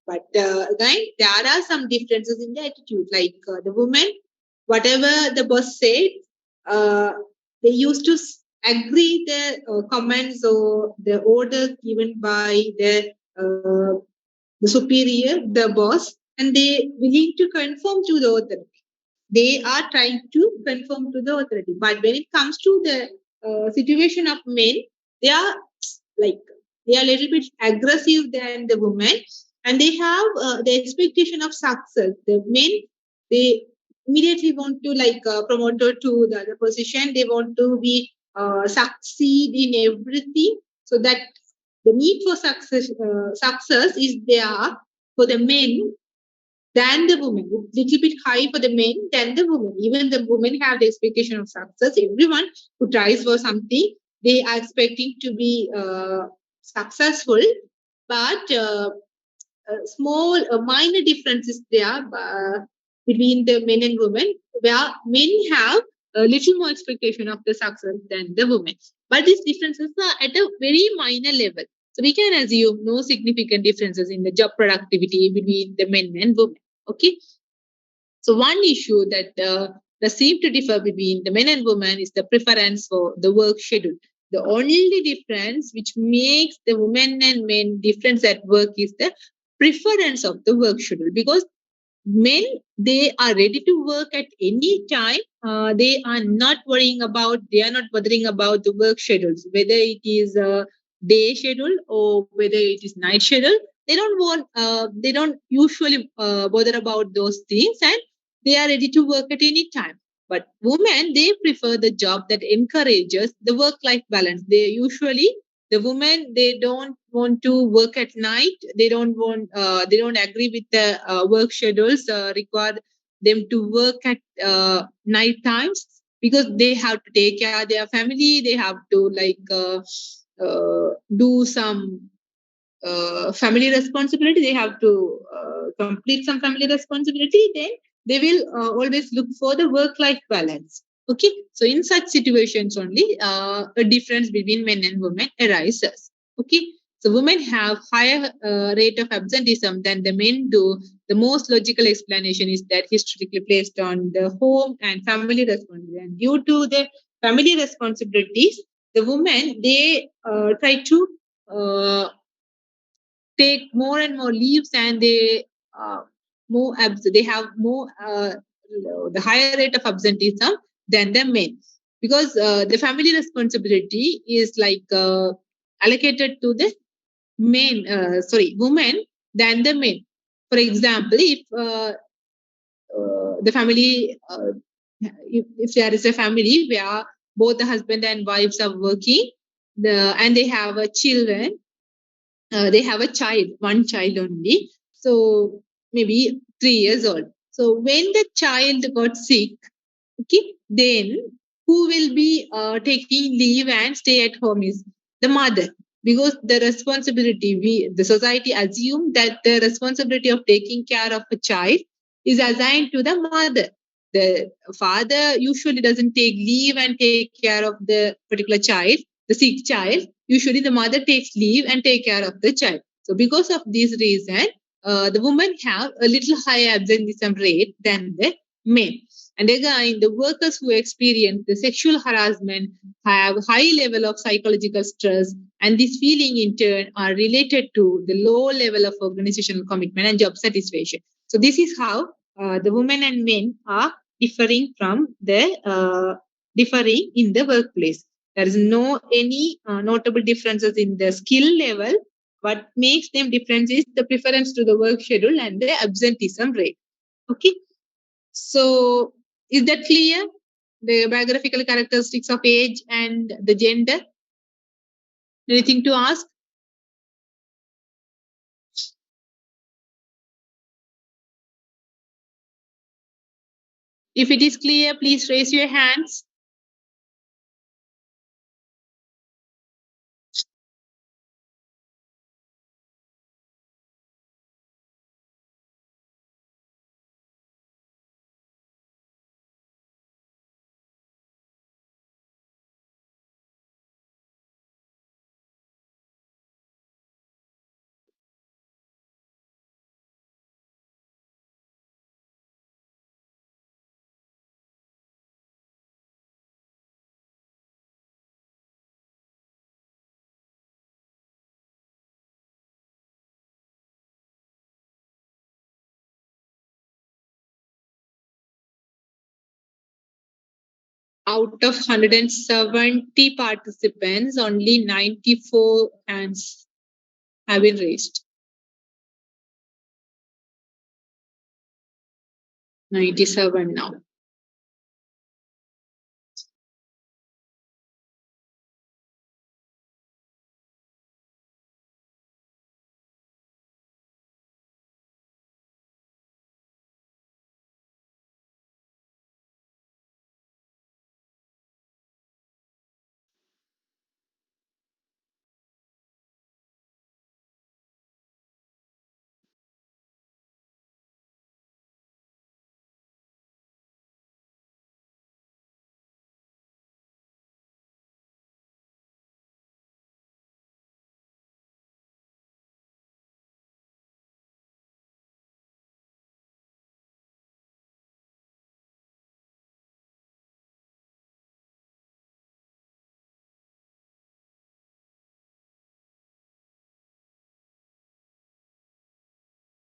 But again, there are some differences in the attitude. Like the women, whatever the boss said, uh, they used to agree the comments or the orders given by the superior, the boss, and they willing to conform to the authority. They are trying to conform to the authority. But when it comes to the situation of men, they are like they are a little bit aggressive than the women, and they have the expectation of success. The men, they immediately want to promoted to the other position. They want to be succeed in everything, so that the need for success is there for the men than the women. It's little bit high for the men than the women. Even the women have the expectation of success. Everyone who tries for something, they are expecting to be successful, but small, minor differences there between the men and women, where men have a little more expectation of the success than the women. But these differences are at a very minor level. So we can assume no significant differences in the job productivity between the men and women. Okay. So one issue that seem to differ between the men and women is the preference for the work schedule. The only difference which makes the women and men difference at work is the preference of the work schedule, because men, they are ready to work at any time. They are not bothering about the work schedules, whether it is a day schedule or whether it is night schedule. They don't usually bother about those things, and they are ready to work at any time. But women, they prefer the job that encourages the work life balance. The women, they don't want to work at night. They don't agree with the work schedules require them to work at night times, because they have to take care of their family. They have to do some family responsibility. They have to complete some family responsibility. Then they will always look for the work life balance. Okay, so in such situations only a difference between men and women arises. Okay, so women have higher rate of absenteeism than the men do. The most logical explanation is that historically placed on the home and family responsibility, and due to the family responsibilities, the women, they try to take more and more leaves, and they have more the higher rate of absenteeism than the men, because the family responsibility is allocated to the women than the men. For example, the family if there is a family where both the husband and wives are working, and they have a children, they have a child, one child only. So maybe 3 years old. So when the child got sick, okay, then who will be taking leave and stay at home is the mother, because the society assume that the responsibility of taking care of a child is assigned to the mother. The father usually doesn't take leave and take care of the particular child, the sick child. Usually the mother takes leave and take care of the child. So because of this reason, the women have a little higher absenteeism rate than the men. And again, the workers who experience the sexual harassment have high level of psychological stress, and this feeling in turn are related to the low level of organizational commitment and job satisfaction. So this is how the women and men are differing in the workplace. There is no any notable differences in the skill level. What makes them different is the preference to the work schedule and the absenteeism rate. Okay, so is that clear? The biographical characteristics of age and the gender. Anything to ask? If it is clear, please raise your hands. Out of 170 participants, only 94 hands have been raised. 97 now.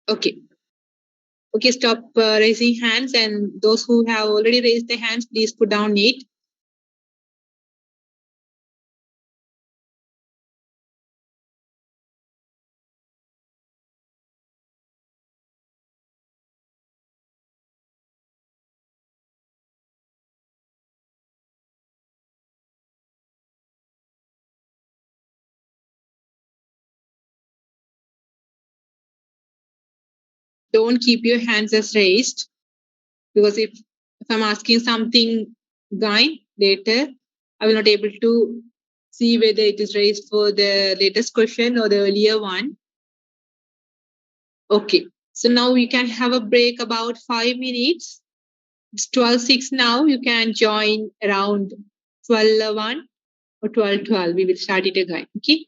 Okay. Okay, stop raising hands, and those who have already raised their hands, please put down it. Don't keep your hands as raised, because if I'm asking something again later, I will not able to see whether it is raised for the latest question or the earlier one. Okay, so now we can have a break about 5 minutes. It's 12:06 now. You can join around 12:01 or 12:12. We will start it again. Okay.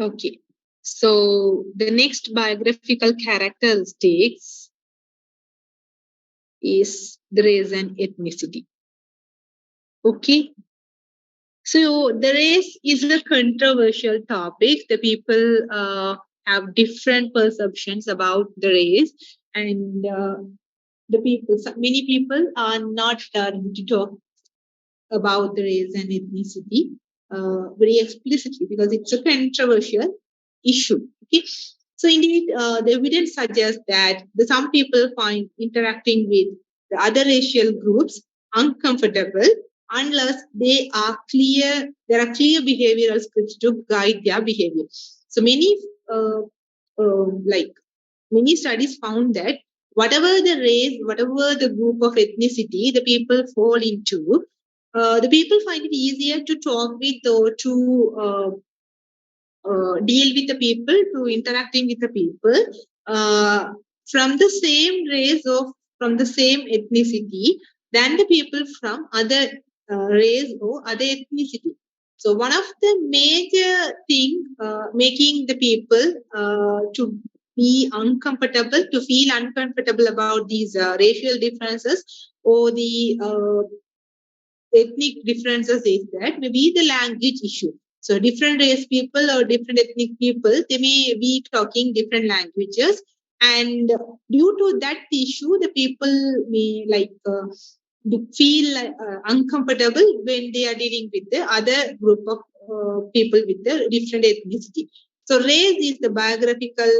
Okay. So the next biographical characteristics is the race and ethnicity. Okay. So the race is a controversial topic. The people have different perceptions about the race, and many people are not ready to talk about the race and ethnicity very explicitly because it's a controversial issue. Okay, so indeed, the evidence suggests that some people find interacting with the other racial groups uncomfortable unless there are clear behavioral scripts to guide their behavior. So uh, like many studies found that whatever the race, whatever the group of ethnicity the people fall into, the people find it easier to talk with or to deal with the people, to interacting with the people uh, from the same race or from the same ethnicity than the people from other race or other ethnicity. So one of the major thing making the people to be uncomfortable, to feel uncomfortable about these racial differences or the ethnic differences is that maybe the language issue. So different race people or different ethnic people, they may be talking different languages. And due to that issue, the people may feel uncomfortable when they are dealing with the other group of people with the different ethnicity. So race is the biographical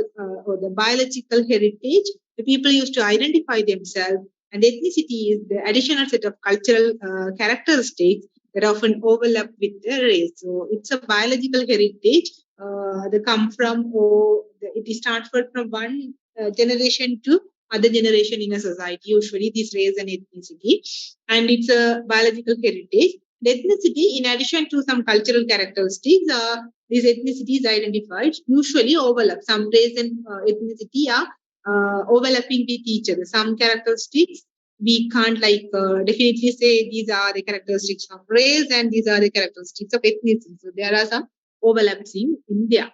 or the biological heritage. The people used to identify themselves, and ethnicity is the additional set of cultural characteristics that often overlap with the race. So it's a biological heritage that come from, or it is transferred from one generation to other generation in a society. Usually, this race and ethnicity, and it's a biological heritage. The ethnicity, in addition to some cultural characteristics, these ethnicities identified usually overlap. Some race and ethnicity are overlapping with each other. Some characteristics we can't definitely say these are the characteristics of race and these are the characteristics of ethnicity. So there are some overlaps in India.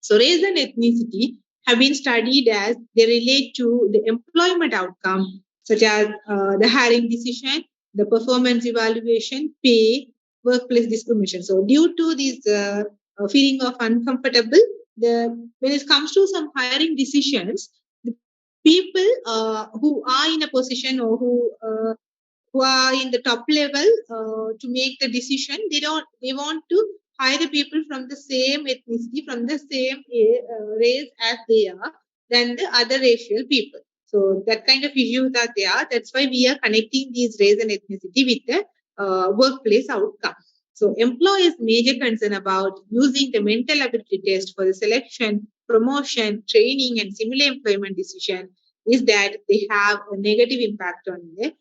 So race and ethnicity have been studied as they relate to the employment outcome, such as the hiring decision, the performance evaluation, pay, workplace discrimination. So due to this feeling of uncomfortable, when it comes to some hiring decisions, the people who are in a position or who are in the top level to make the decision, they want to hire the people from the same ethnicity, from the same race as they are than the other racial people. So that kind of issues are there. That's why we are connecting these race and ethnicity with the workplace outcome. So employers' major concern about using the mental ability test for the selection, promotion, training, and similar employment decision is that they have a negative impact on the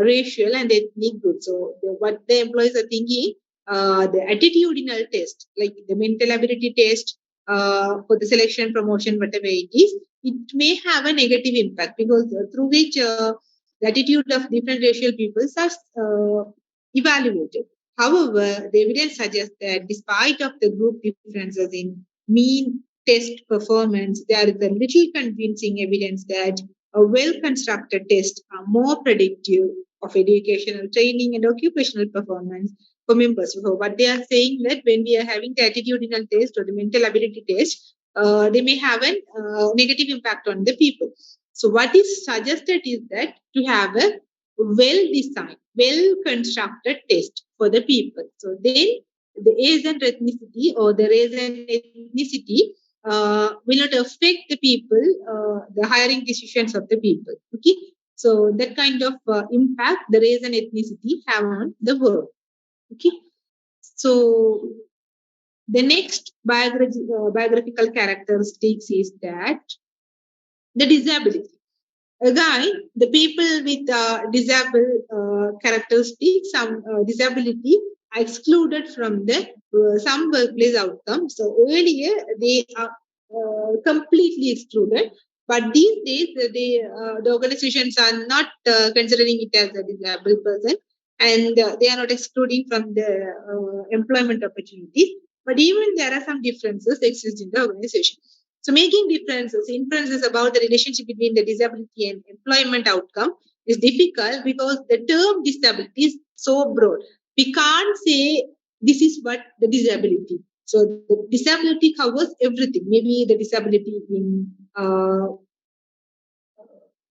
racial and ethnic groups. So what the employees are thinking, the attitudinal test, like the mental ability test for the selection, promotion, whatever it is, it may have a negative impact because through which the attitude of different racial peoples are evaluated. However, the evidence suggests that despite of the group differences in mean test performance, there is a little convincing evidence that a well-constructed test are more predictive of educational training and occupational performance for members. So what they are saying that when we are having the attitudinal test or the mental ability test, they may have a negative impact on the people. So what is suggested is that to have a well-designed, well-constructed test for the people. So then the age and ethnicity or the race and ethnicity will not affect the people, the hiring decisions of the people. Okay, so that kind of impact the race and ethnicity have on the work. Okay, so the next biographical characteristics is that the disability. Again, the people with disabled characteristics, some disability, are excluded from the some workplace outcomes. So earlier they are completely excluded, but these days the organizations are not considering it as a disabled person, and they are not excluding from the employment opportunities. but even there are some differences exist in the organization. So making inferences about the relationship between the disability and employment outcome is difficult because the term disability is so broad. We can't say this is what the disability. So the disability covers everything. Maybe the disability in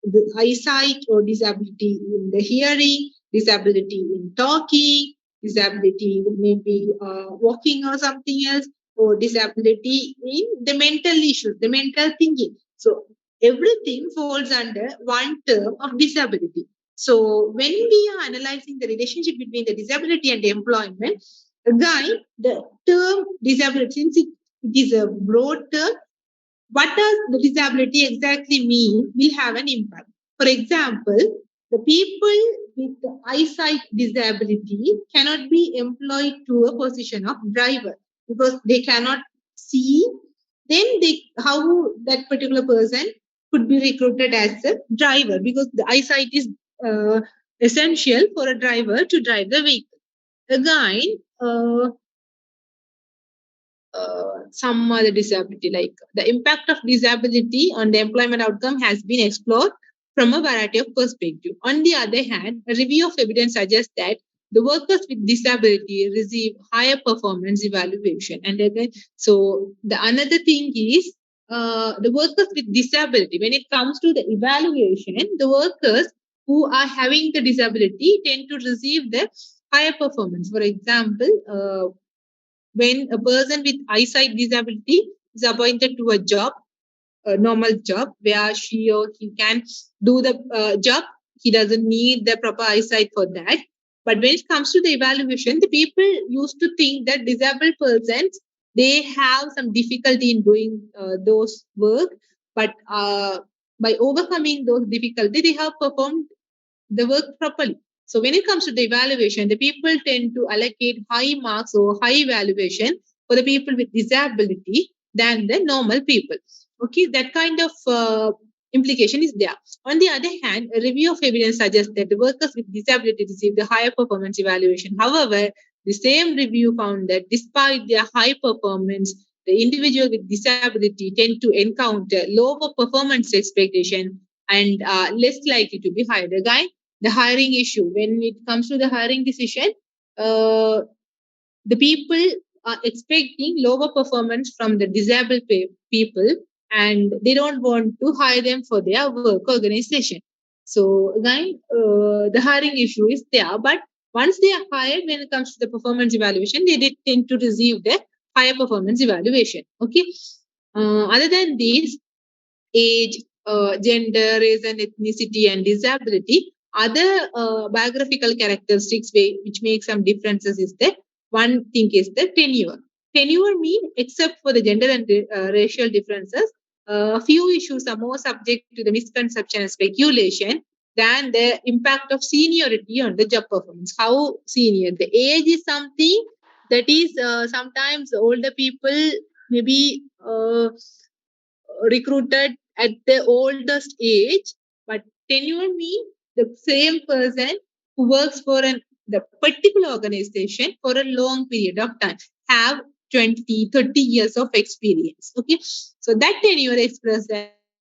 the eyesight or disability in the hearing, disability in talking, disability in maybe walking or something else, or disability in the mental issues, the mental thinking. So everything falls under one term of disability. So when we are analyzing the relationship between the disability and employment, again, the term disability, since it is a broad term, what does the disability exactly mean will have an impact. For example, the people with eyesight disability cannot be employed to a position of driver because they cannot see. Then how that particular person could be recruited as a driver because the eyesight is essential for a driver to drive the vehicle. Again, some other disability, like the impact of disability on the employment outcome has been explored from a variety of perspectives. On the other hand, a review of evidence suggests that the workers with disability receive higher performance evaluation. And again, so the another thing is the workers with disability. When it comes to the evaluation, the workers who are having the disability tend to receive the higher performance. For example, when a person with eyesight disability is appointed to a job, a normal job, where she or he can do the job, he doesn't need the proper eyesight for that. But when it comes to the evaluation, the people used to think that disabled persons, they have some difficulty in doing those work, but by overcoming those difficulty, they have performed the work properly. So when it comes to the evaluation, the people tend to allocate high marks or high evaluation for the people with disability than the normal people. Okay, that kind of implication is there. On the other hand, a review of evidence suggests that the workers with disability receive the higher performance evaluation. However, the same review found that despite their high performance, the individual with disability tend to encounter lower performance expectation and less likely to be hired. Again, the hiring issue. When it comes to the hiring decision, uh, the people are expecting lower performance from the disabled people and they don't want to hire them for their work organization. So again, the hiring issue is there, but once they are hired, when it comes to the performance evaluation, they did tend to receive the higher performance evaluation. Okay. Other than these, age, gender, race, and ethnicity, and disability. Other biographical characteristics which make some differences is that one thing is the tenure. Tenure means, except for the gender and racial differences, few issues are more subject to the misconception and speculation than the impact of seniority on the job performance. How senior? The age is something that is sometimes older people maybe recruited at the oldest age, but tenure means the same person who works for the particular organization for a long period of time have 20, 30 years of experience. Okay, so that tenure expressed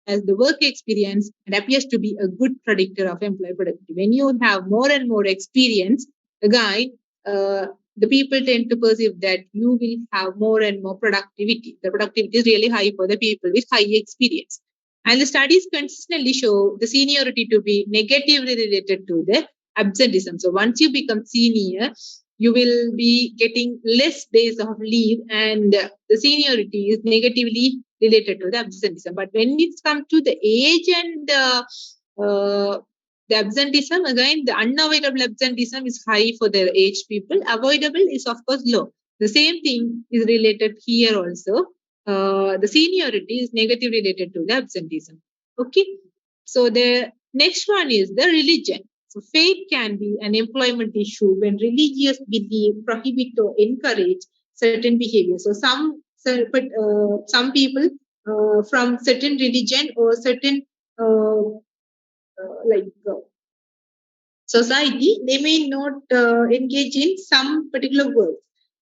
as the work experience and appears to be a good predictor of employee productivity. When you have more and more experience, again, the people tend to perceive that you will have more and more productivity. The productivity is really high for the people with high experience. And the studies consistently show the seniority to be negatively related to the absenteeism. So once you become senior, you will be getting less days of leave, and the seniority is negatively related to the absenteeism. But when it comes to the age and uh, the absenteeism, again, the unavoidable absenteeism is high for the aged people. Avoidable is, of course, low. The same thing is related here also. The seniority is negatively related to the absenteeism. Okay. So the next one is the religion. So faith can be an employment issue when religious belief prohibit or encourage certain behavior. So some people from certain religion or certain like society, they may not engage in some particular work.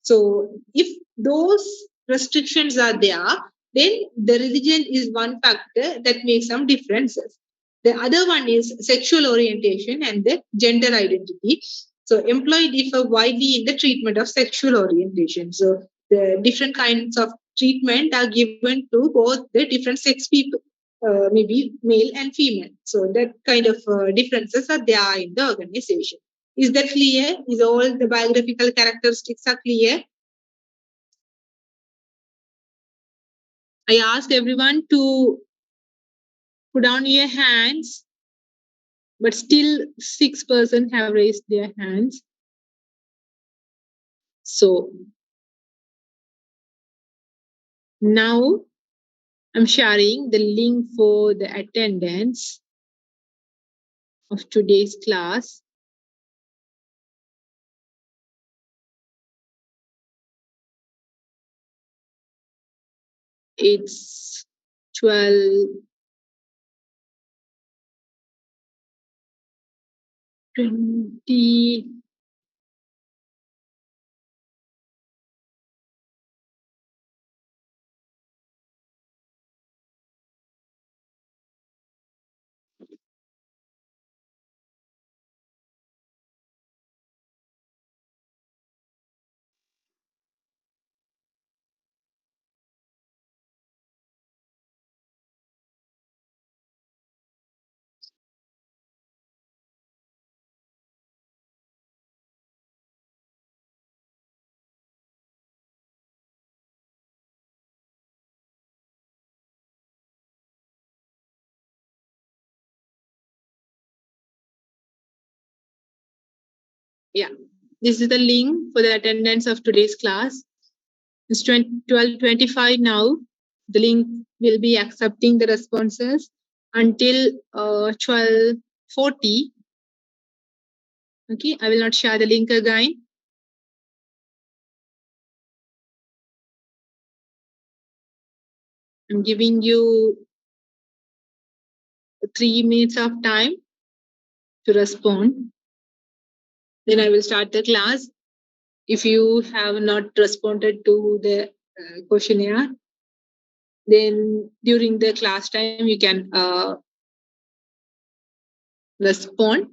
So if those restrictions are there, then the religion is one factor that makes some differences. The other one is sexual orientation and the gender identity. So employees differ widely in the treatment of sexual orientation. So the different kinds of treatment are given to both the different sex people, maybe male and female. So that kind of differences are there in the organization. Is that clear? Is all the biographical characteristics are clear? I asked everyone to put down your hands, but still 6% have raised their hands. So now I'm sharing the link for the attendance of today's class. It's 12:20. Yeah, this is the link for the attendance of today's class. It's 12:25 now. The link will be accepting the responses until 12:40. Okay, I will not share the link again. I'm giving you 3 minutes of time to respond. Then I will start the class. If you have not responded to the questionnaire, then during the class time you can respond.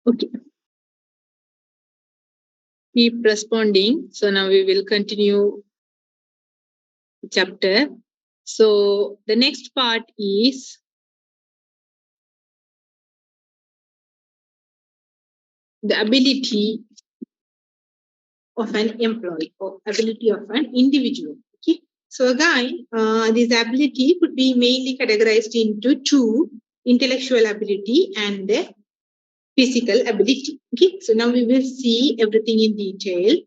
Okay. Keep responding. So now we will continue the chapter. So the next part is the ability of an employee or ability of an individual. Okay. So again, this ability could be mainly categorized into two: intellectual ability and the physical ability. Okay. So now we will see everything in detail.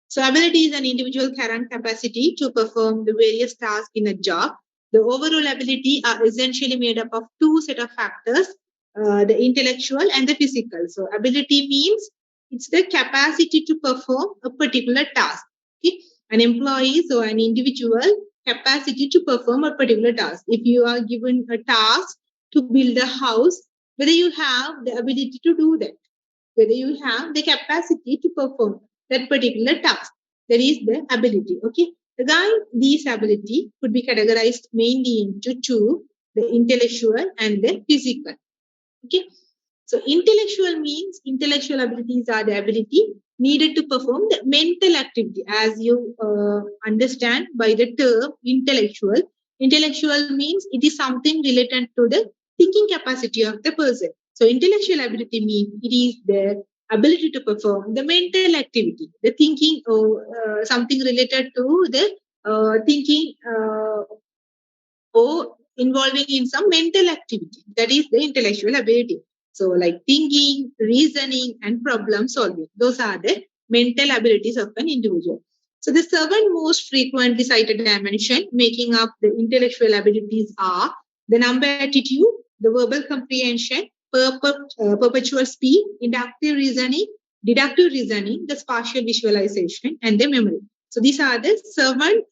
So ability is an individual current capacity to perform the various tasks in a job The overall ability are essentially made up of two set of factors, the intellectual and the physical. So ability means it's the capacity to perform a particular task. Okay? An employee, so an individual capacity to perform a particular task. If you are given a task to build a house, whether you have the ability to do that, whether you have the capacity to perform that particular task. That is the ability. Okay. Again, these ability could be categorized mainly into two, the intellectual and the physical. Okay. So intellectual means intellectual abilities are the ability needed to perform the mental activity. As you understand by the term intellectual, intellectual means it is something related to the thinking capacity of the person. So intellectual ability means it is the ability to perform the mental activity, the thinking or something related to the thinking or involving in some mental activity. That is the intellectual ability. So, like thinking, reasoning, and problem solving. Those are the mental abilities of an individual. So, the seven most frequently cited dimensions making up the intellectual abilities are the number attitude, the verbal comprehension, perpetual speed, inductive reasoning, deductive reasoning, the spatial visualization, and the memory. So, these are the seven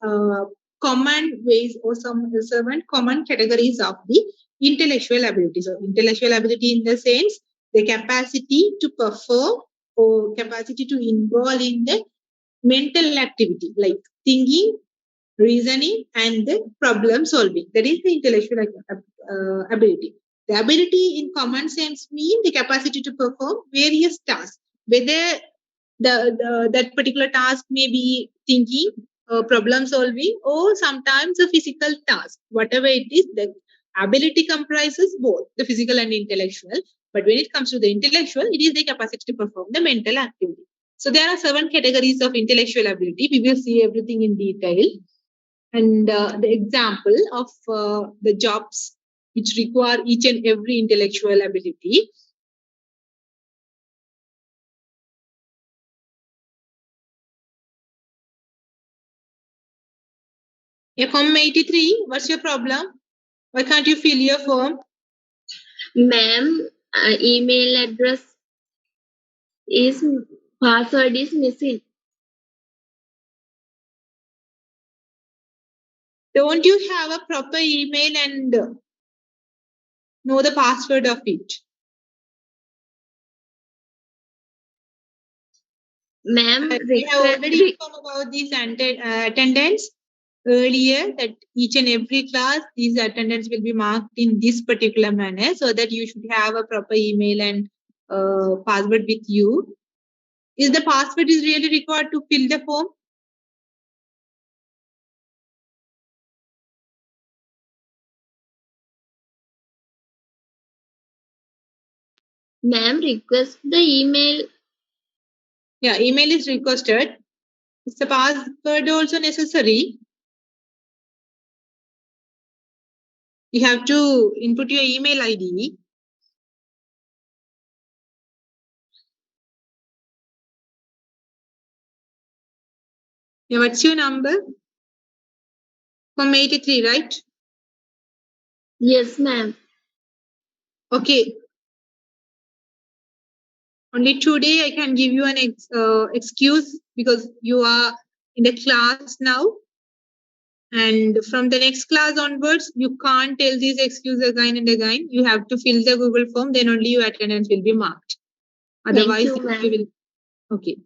common ways or some seven common categories of the intellectual ability. So intellectual ability in the sense the capacity to perform or capacity to involve in the mental activity like thinking, reasoning, and the problem solving. That is the intellectual ability. The ability in common sense means the capacity to perform various tasks, whether that particular task may be thinking, problem solving, or sometimes a physical task. Whatever it is, the ability comprises both the physical and intellectual. But when it comes to the intellectual, it is the capacity to perform the mental activity. So there are seven categories of intellectual ability. We will see everything in detail. And the example of the jobs which require each and every intellectual ability. Yeah, Form 83, what's your problem? Why can't you fill your form? Ma'am, email address is password is missing. Don't you have a proper email and know the password of it? Ma'am, We have already informed about these attendance earlier that each and every class, these attendance will be marked in this particular manner so that you should have a proper email and password with you. Is the password is really required to fill the form? Ma'am, request the email. Yeah, email is requested. Is the password also necessary? You have to input your email ID. Yeah, what's your number? From 83, right? Yes, ma'am. Okay. Only today I can give you an excuse because you are in the class now. And from the next class onwards, you can't tell these excuses again and again. You have to fill the Google form, then only your attendance will be marked. Otherwise, Thank you, ma'am. you will. Okay.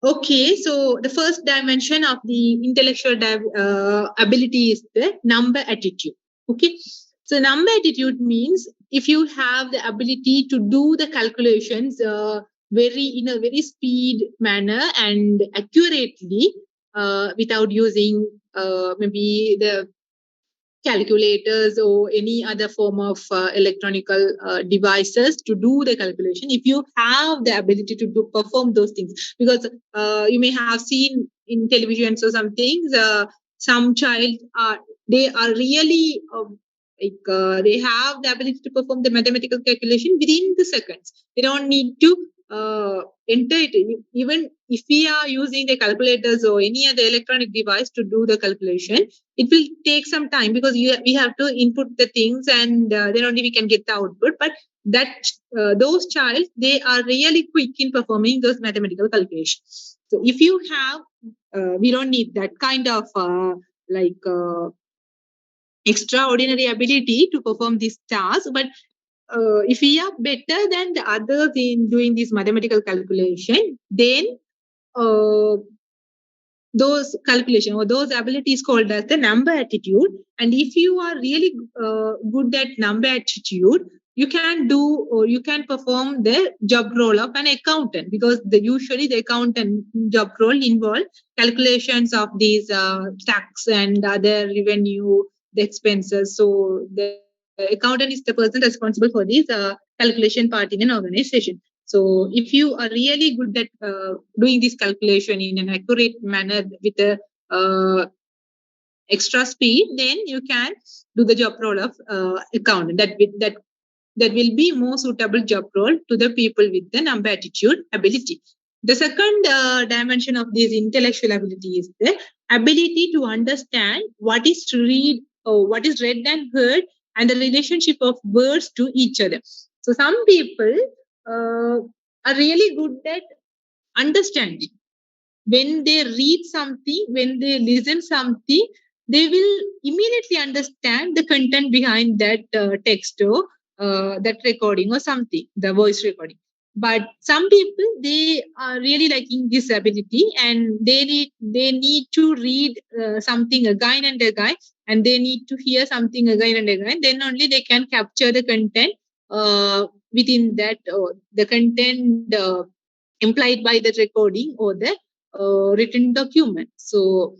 Okay, so the first dimension of the intellectual ability is the number attitude. Okay, so number attitude means if you have the ability to do the calculations in a very speed manner and accurately without using maybe the calculators or any other form of electronical devices to do the calculation, if you have the ability to perform those things, because you may have seen in televisions or some things, some child are they are really they have the ability to perform the mathematical calculation within the seconds. They don't need to enter it. Even if we are using the calculators or any other electronic device to do the calculation, it will take some time because we have to input the things, and then only we can get the output. But that those child, they are really quick in performing those mathematical calculations. So if you have, we don't need that kind of like extraordinary ability to perform this task, but if we are better than the others in doing this mathematical calculation, then uh, those calculation or those abilities called as the number attitude. And if you are really good at number attitude, you can do, or you can perform the job role of an accountant, because usually the accountant job role involve calculations of these tax and other revenue, the expenses. So the accountant is the person responsible for this calculation part in an organization. So if you are really good at doing this calculation in an accurate manner with a extra speed, then you can do the job role of accountant. That will be more suitable job role to the people with the number attitude ability. The second dimension of this intellectual ability is the ability to understand what is read or what is read and heard, and the relationship of words to each other. So some people are really good at understanding. When they read something, when they listen something, they will immediately understand the content behind that text or that recording or something, the voice recording. But some people, they are really liking this ability, and they need to read something again and again, and they need to hear something again and again, then only they can capture the content within that, the content implied by the recording or the written document. So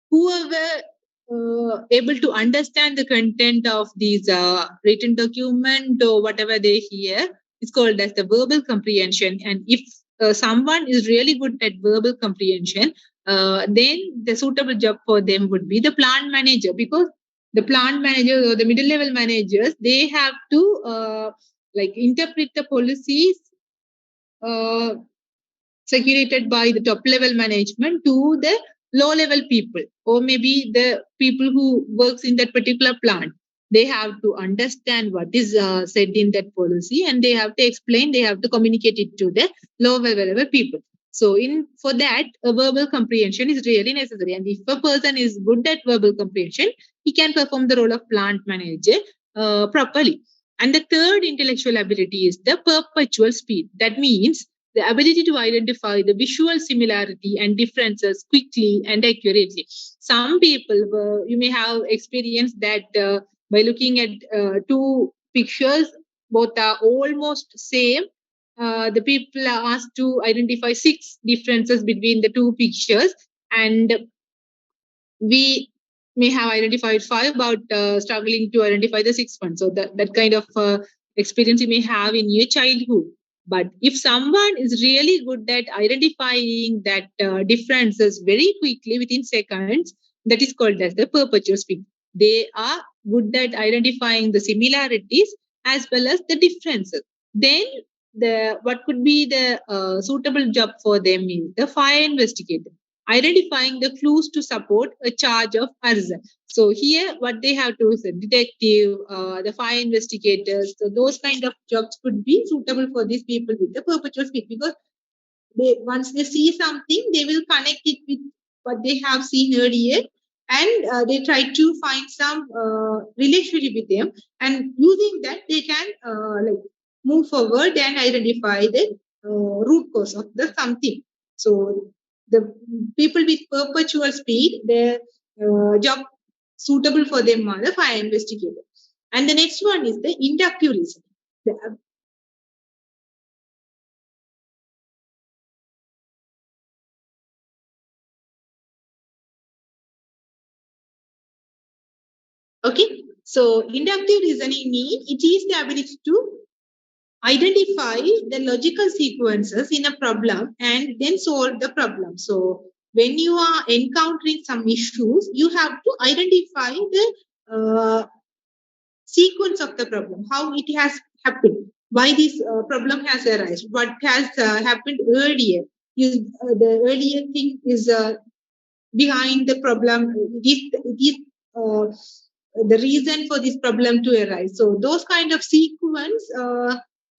whoever able to understand the content of these written document or whatever they hear is called as the verbal comprehension. And if someone is really good at verbal comprehension, then the suitable job for them would be the plant manager, because the plant manager or the middle level managers, they have to like interpret the policies uh, circulated by the top level management to the low level people, or maybe the people who works in that particular plant. They have to understand what is said in that policy, and they have to explain, they have to communicate it to the lower level people. So in for that, a verbal comprehension is really necessary, and if a person is good at verbal comprehension, he can perform the role of plant manager properly. And the third intellectual ability is the perpetual speed. That means the ability to identify the visual similarity and differences quickly and accurately. Some people, you may have experienced that by looking at two pictures, both are almost same. The people are asked to identify six differences between the two pictures, and we may have identified five, but struggling to identify the sixth one. So that kind of experience you may have in your childhood. But if someone is really good at identifying that differences very quickly within seconds, that is called as the perpetual speed. They are good at identifying the similarities as well as the differences. Then the what could be the suitable job for them is the fire investigator, identifying the clues to support a charge of arson. So here, what they have to say, detective, the fire investigators, so those kind of jobs could be suitable for these people with the perpetual speed, because they once they see something, they will connect it with what they have seen earlier, and they try to find some relationship with them, and using that they can like move forward and identify the root cause of the something. So the people with perpetual speed, their job suitable for them are the fire investigator. And the next one is the inductive reasoning. The Okay, so inductive reasoning means it is the ability to identify the logical sequences in a problem and then solve the problem. So when you are encountering some issues, you have to identify the sequence of the problem, how it has happened. why this problem has arisen, what has happened earlier. The earlier thing is behind the problem. It is the reason for this problem to arise. So those kind of sequence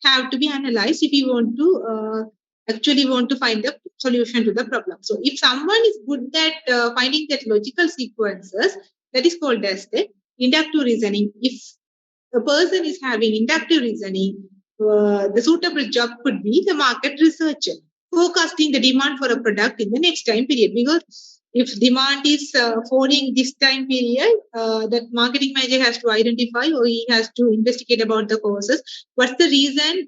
have to be analyzed if you want to actually want to find the solution to the problem. So if someone is good at finding that logical sequences, that is called as the inductive reasoning. If a person is having inductive reasoning, the suitable job could be the market researcher, forecasting the demand for a product in the next time period. Because if demand is falling this time period, that marketing manager has to identify, or he has to investigate about the causes. What's the reason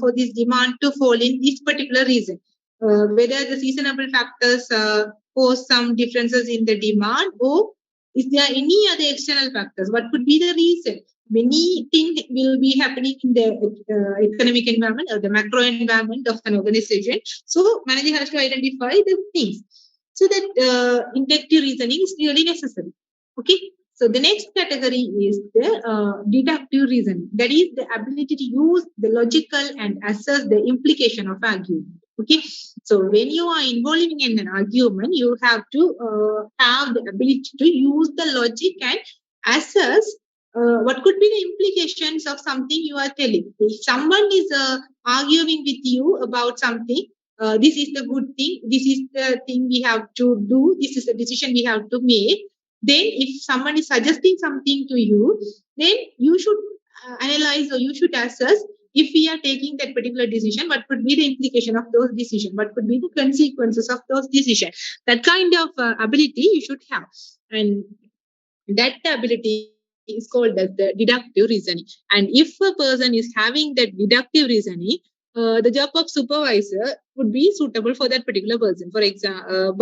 for this demand to fall in this particular reason? Whether the seasonable factors cause some differences in the demand, or is there any other external factors? What could be the reason? Many things will be happening in the economic environment or the macro environment of an organization. So manager has to identify the things. So that inductive reasoning is really necessary. Okay. So the next category is the deductive reasoning. That is the ability to use the logical and assess the implication of argument. Okay. So when you are involving in an argument, you have to have the ability to use the logic and assess what could be the implications of something you are telling. If someone is arguing with you about something, this is the good thing, this is the thing we have to do, this is the decision we have to make. Then, if someone is suggesting something to you, then you should analyze, or you should assess, if we are taking that particular decision, what could be the implication of those decisions, what could be the consequences of those decisions. That kind of ability you should have. And that ability is called as the deductive reasoning. And if a person is having that deductive reasoning, the job of supervisor would be suitable for that particular person. For example,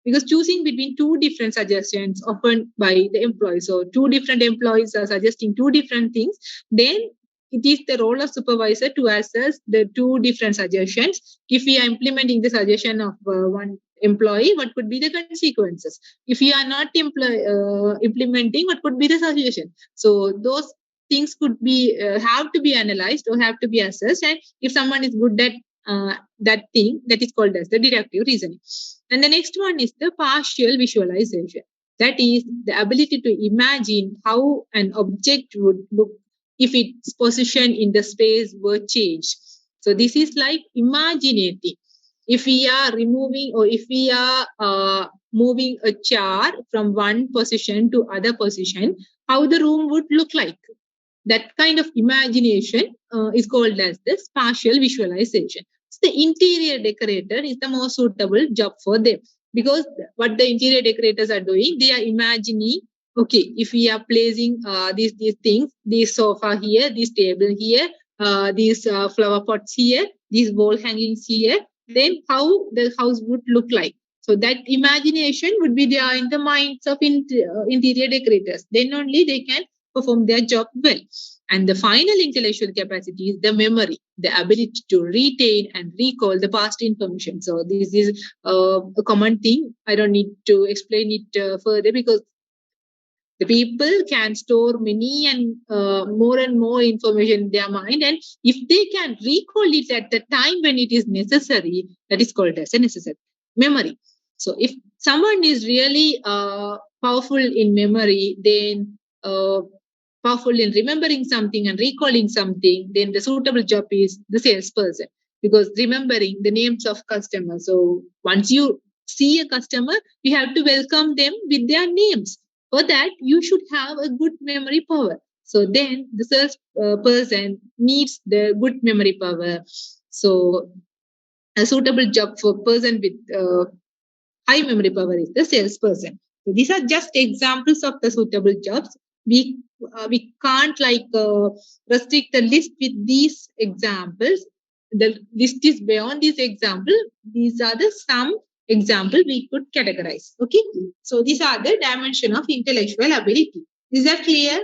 because choosing between two different suggestions often by the employee. So two different employees are suggesting two different things. Then it is the role of supervisor to assess the two different suggestions. If we are implementing the suggestion of one employee, what could be the consequences? If you are not implementing, what could be the suggestion? So those things could be have to be analyzed or have to be assessed. And if someone is good at that thing, that is called as the deductive reasoning. And the next one is the partial visualization. That is the ability to imagine how an object would look if its position in the space were changed. So this is like imaginating. If we are removing, or if we are moving a chair from one position to other position, how the room would look like. That kind of imagination is called as the spatial visualization. So the interior decorator is the most suitable job for them, because what the interior decorators are doing, they are imagining, okay, if we are placing these things, this sofa here, this table here, these flower pots here, these wall hangings here, then how the house would look like. So that imagination would be there in the minds of interior decorators. Then only they can perform their job well. And the final intellectual capacity is the memory, the ability to retain and recall the past information. So this is a common thing. I don't need to explain it further, because the people can store many and more information in their mind, and if they can recall it at the time when it is necessary, that is called as a necessary memory. So if someone is really powerful in memory, then powerful in remembering something and recalling something, then the suitable job is the salesperson, because remembering the names of customers. So once you see a customer, you have to welcome them with their names. For that, you should have a good memory power. So then the sales person needs the good memory power. So a suitable job for person with high memory power is the salesperson. So these are just examples of the suitable jobs. We can't restrict the list with these examples. The list is beyond this example. These are the some example we could categorize. Okay. So these are the dimension of intellectual ability. Is that clear?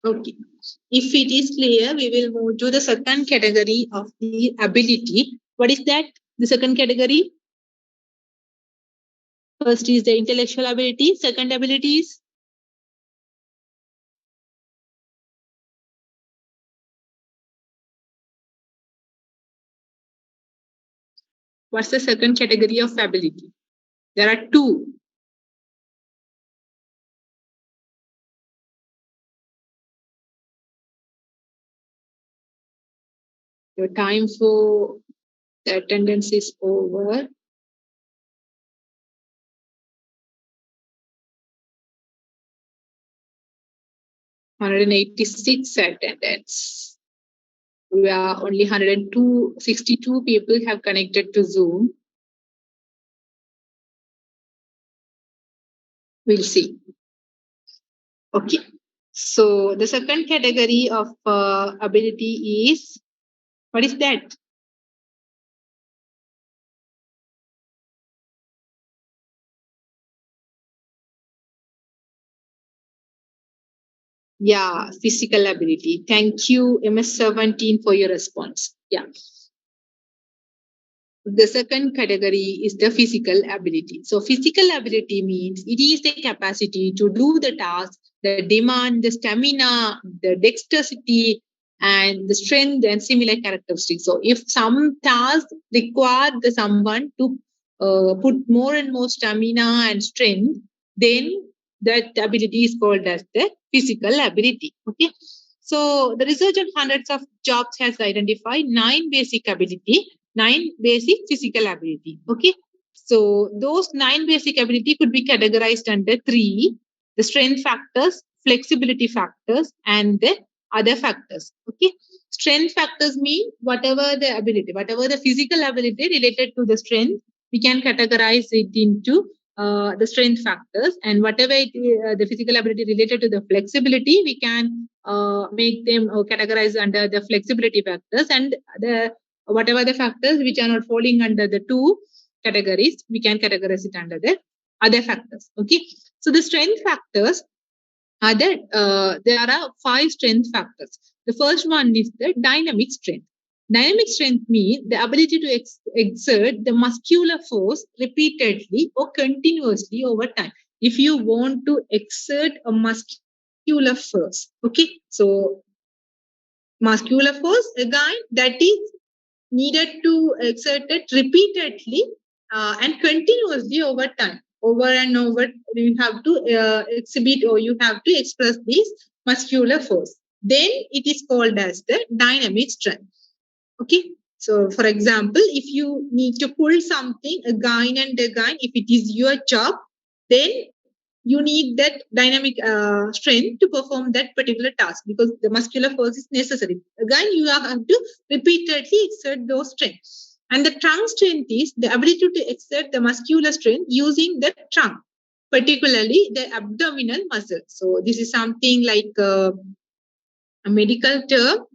Okay. If it is clear, we will move to the second category of the ability. What is that? The second category? First is the intellectual ability. Second ability is what's the second category of ability? There are two. Your time for the attendance is over. 186 attendance. We are only 62 people have connected to Zoom. We'll see. Okay. So the second category of ability is, what is that? Yeah, physical ability. Thank you, MS17, for your response. Yeah. The second category is the physical ability. So physical ability means it is the capacity to do the task, the demand, the stamina, the dexterity, and the strength and similar characteristics. So if some task require someone to put more and more stamina and strength, then that ability is called as the physical ability. Okay. So the research on hundreds of jobs has identified 9 basic physical ability. Okay. So those 9 basic ability could be categorized under three: the strength factors, flexibility factors, and the other factors. Okay. Strength factors mean whatever the physical ability related to the strength, we can categorize it into the strength factors, and whatever the physical ability related to the flexibility, we can make them categorize under the flexibility factors, and the whatever the factors which are not falling under the two categories, we can categorize it under the other factors. Okay. So the strength factors are there are 5 strength factors. The first one is the dynamic strength. Dynamic strength means the ability to exert the muscular force repeatedly or continuously over time. If you want to exert a muscular force, okay, so muscular force again, that is needed to exert it repeatedly and continuously over time. Over and over, you have to exhibit or you have to express this muscular force. Then it is called as the dynamic strength. Okay. So, for example, if you need to pull something again and again, if it is your job, then you need that dynamic strength to perform that particular task because the muscular force is necessary. Again, you have to repeatedly exert those strengths. And the trunk strength is the ability to exert the muscular strength using the trunk, particularly the abdominal muscle. So this is something like a medical term.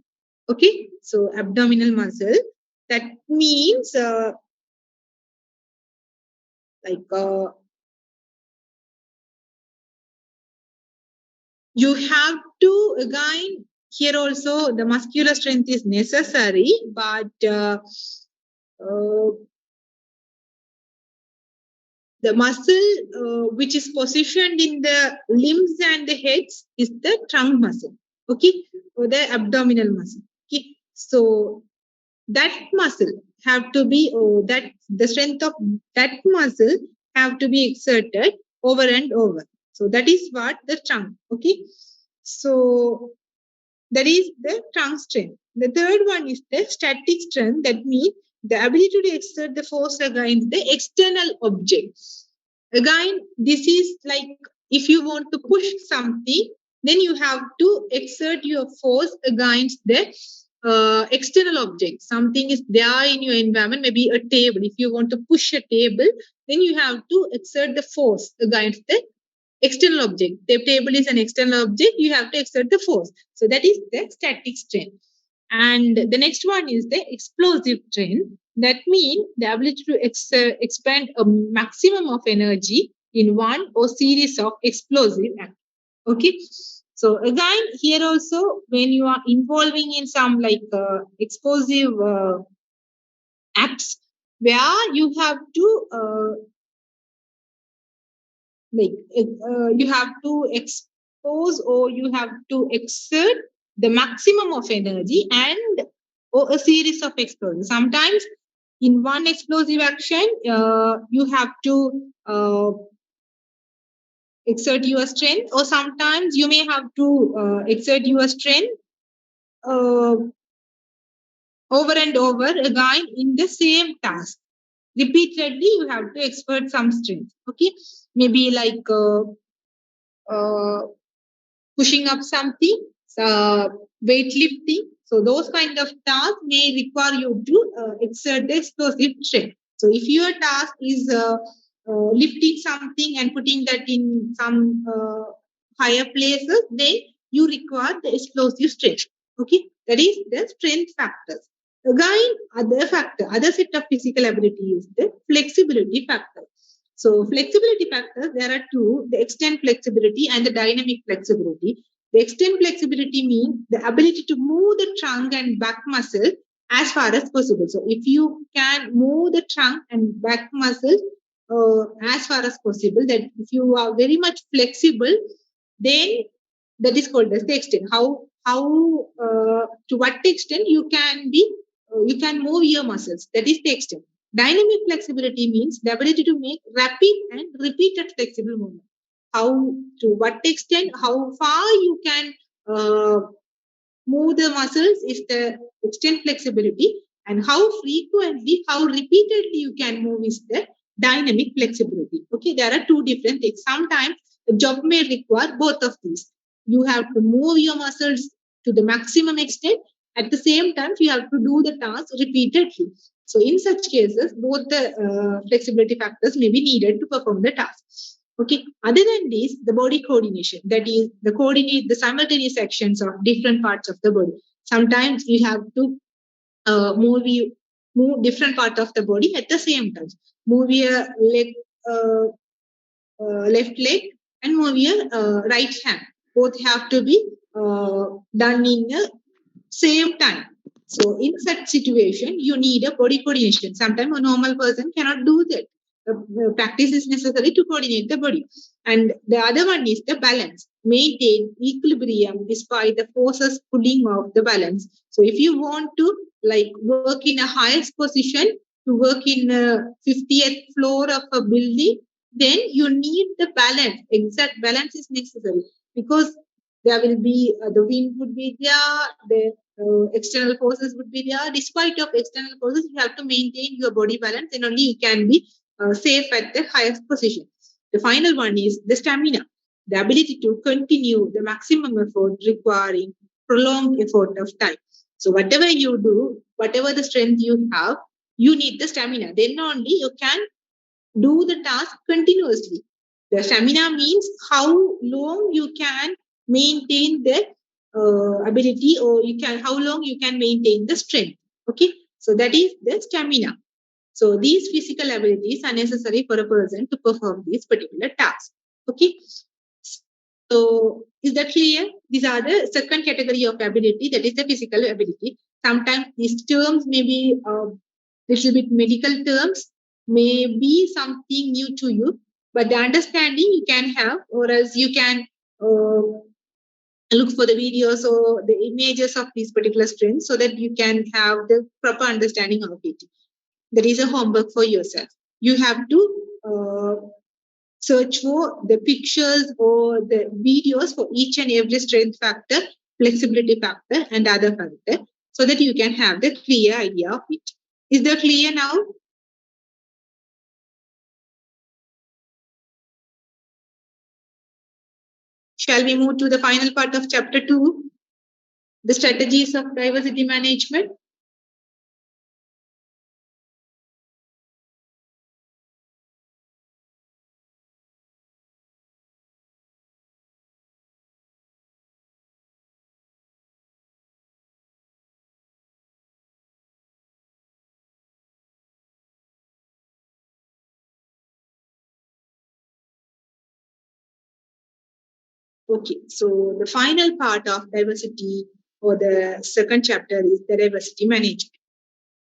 Okay, so abdominal muscle. That means like you have to again here also the muscular strength is necessary, but uh, the muscle which is positioned in the limbs and the heads is the trunk muscle. Okay, or the abdominal muscle. Okay, so that muscle have to be that the strength of that muscle have to be exerted over and over. So that is what the trunk. Okay, so that is the trunk strength. The third one is the static strength. That means the ability to exert the force against the external object. Again, this is like if you want to push something, then you have to exert your force against the external object. Something is there in your environment, maybe a table. If you want to push a table, then you have to exert the force against the external object. The table is an external object, you have to exert the force. So that is the static strength. And the next one is the explosive strength. That means the ability to expend a maximum of energy in one or series of explosive acts. Okay. So again, here also, when you are involving in some like explosive acts, where you have to you have to expose or you have to exert the maximum of energy and or a series of explosions. Sometimes in one explosive action, you have to exert your strength, or sometimes you may have to exert your strength uh, over and over again in the same task. Repeatedly, you have to exert some strength. Okay, maybe like uh, pushing up something, uh, weightlifting. So those kind of tasks may require you to exert the explosive strength. So if your task is lifting something and putting that in some higher places, then you require the explosive strength. Okay, that is the strength factors. Again, other set of physical ability is the flexibility factor. So flexibility factors, there are two, the extent flexibility and the dynamic flexibility. The extent flexibility means the ability to move the trunk and back muscle as far as possible. So if you can move the trunk and back muscle as far as possible, that if you are very much flexible, then that is called as the extent. How to what extent you can move your muscles. That is the extent. Dynamic flexibility means the ability to make rapid and repeated flexible movement. How to what extent, how far you can uh, move the muscles is the extent flexibility, and how frequently, how repeatedly you can move is the dynamic flexibility. Okay, there are two different things. Sometimes the job may require both of these. You have to move your muscles to the maximum extent. At the same time, you have to do the task repeatedly. So in such cases, both the flexibility factors may be needed to perform the task. Okay. Other than this, the body coordination, that is the coordinate the simultaneous actions of different parts of the body. Sometimes you have to move different part of the body at the same time. Move your uh, left leg and move your right hand. Both have to be done in the same time. So in such situation, you need a body coordination. Sometimes a normal person cannot do that. The practice is necessary to coordinate the body. And the other one is the balance. Maintain equilibrium despite the forces pulling off the balance. So if you want to like work in a highest position, to work in a 50th floor of a building, then you need the balance. Exact balance is necessary, because there will be the wind would be there, the external forces would be there. Despite of external forces, you have to maintain your body balance, and only you can be safe at the highest position. The final one is the stamina, the ability to continue the maximum effort requiring prolonged effort of time. So whatever you do, whatever the strength you have, you need the stamina. Then only you can do the task continuously. The stamina means how long you can maintain the ability, or you can how long you can maintain the strength. Okay, so that is the stamina. So these physical abilities are necessary for a person to perform these particular tasks. Okay, so is that clear? These are the second category of ability, that is the physical ability. Sometimes these terms may be little bit medical terms, may be something new to you, but the understanding you can have, or else you can look for the videos or the images of these particular strengths, so that you can have the proper understanding of it. That is a homework for yourself. You have to search for the pictures or the videos for each and every strength factor, flexibility factor, and other factor, so that you can have the clear idea of it. Is that clear now? Shall we move to the final part of chapter 2, the strategies of diversity management? Okay, so the final part of diversity or the second chapter is the diversity management.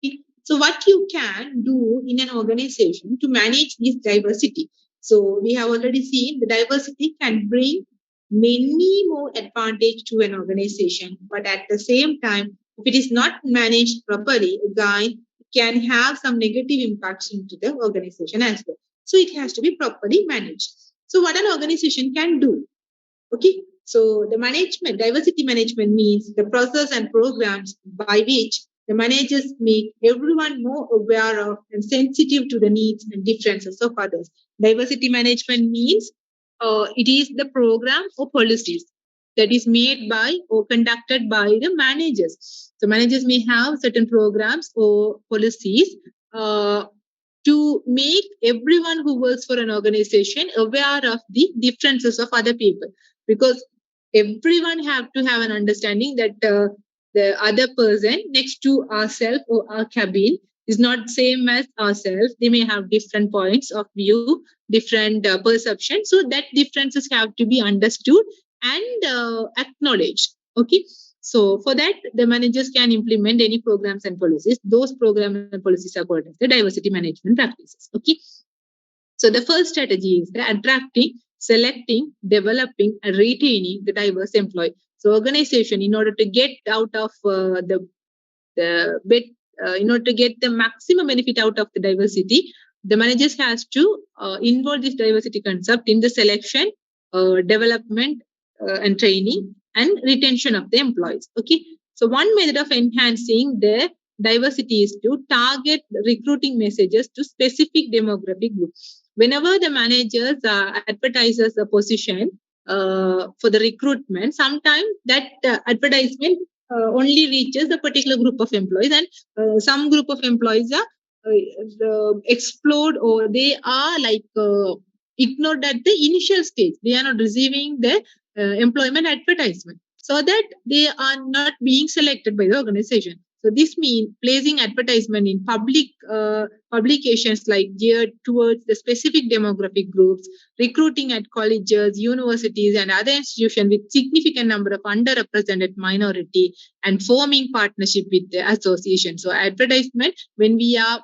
Okay. So, what you can do in an organization to manage this diversity? So, we have already seen the diversity can bring many more advantage to an organization, but at the same time, if it is not managed properly, again, it can have some negative impacts into the organization as well. So, it has to be properly managed. So, what an organization can do? Okay, so the management, diversity management means the process and programs by which the managers make everyone more aware of and sensitive to the needs and differences of others. Diversity management means it is the program or policies that is made by or conducted by the managers. So managers may have certain programs or policies to make everyone who works for an organization aware of the differences of other people, because everyone have to have an understanding that the other person next to ourselves or our cabin is not same as ourselves. They may have different points of view, different perception, so that differences have to be understood and acknowledged. Okay, so for that, the managers can implement any programs and policies. Those programs and policies are called as the diversity management practices. Okay. So the first strategy is the attracting, selecting, developing, and retaining the diverse employee. So organization, in order to get out of the bit, in order to get the maximum benefit out of the diversity, the managers has to involve this diversity concept in the selection, development, and training and retention of the employees. Okay, so one method of enhancing the diversity is to target recruiting messages to specific demographic groups. Whenever the managers advertises a position for the recruitment, sometimes that advertisement only reaches a particular group of employees, and some group of employees are explored, or they are like ignored at the initial stage. They are not receiving the employment advertisement, so that they are not being selected by the organization. So this means placing advertisement in publications like geared towards the specific demographic groups, recruiting at colleges, universities, and other institutions with significant number of underrepresented minority, and forming partnership with the association. So advertisement, when we are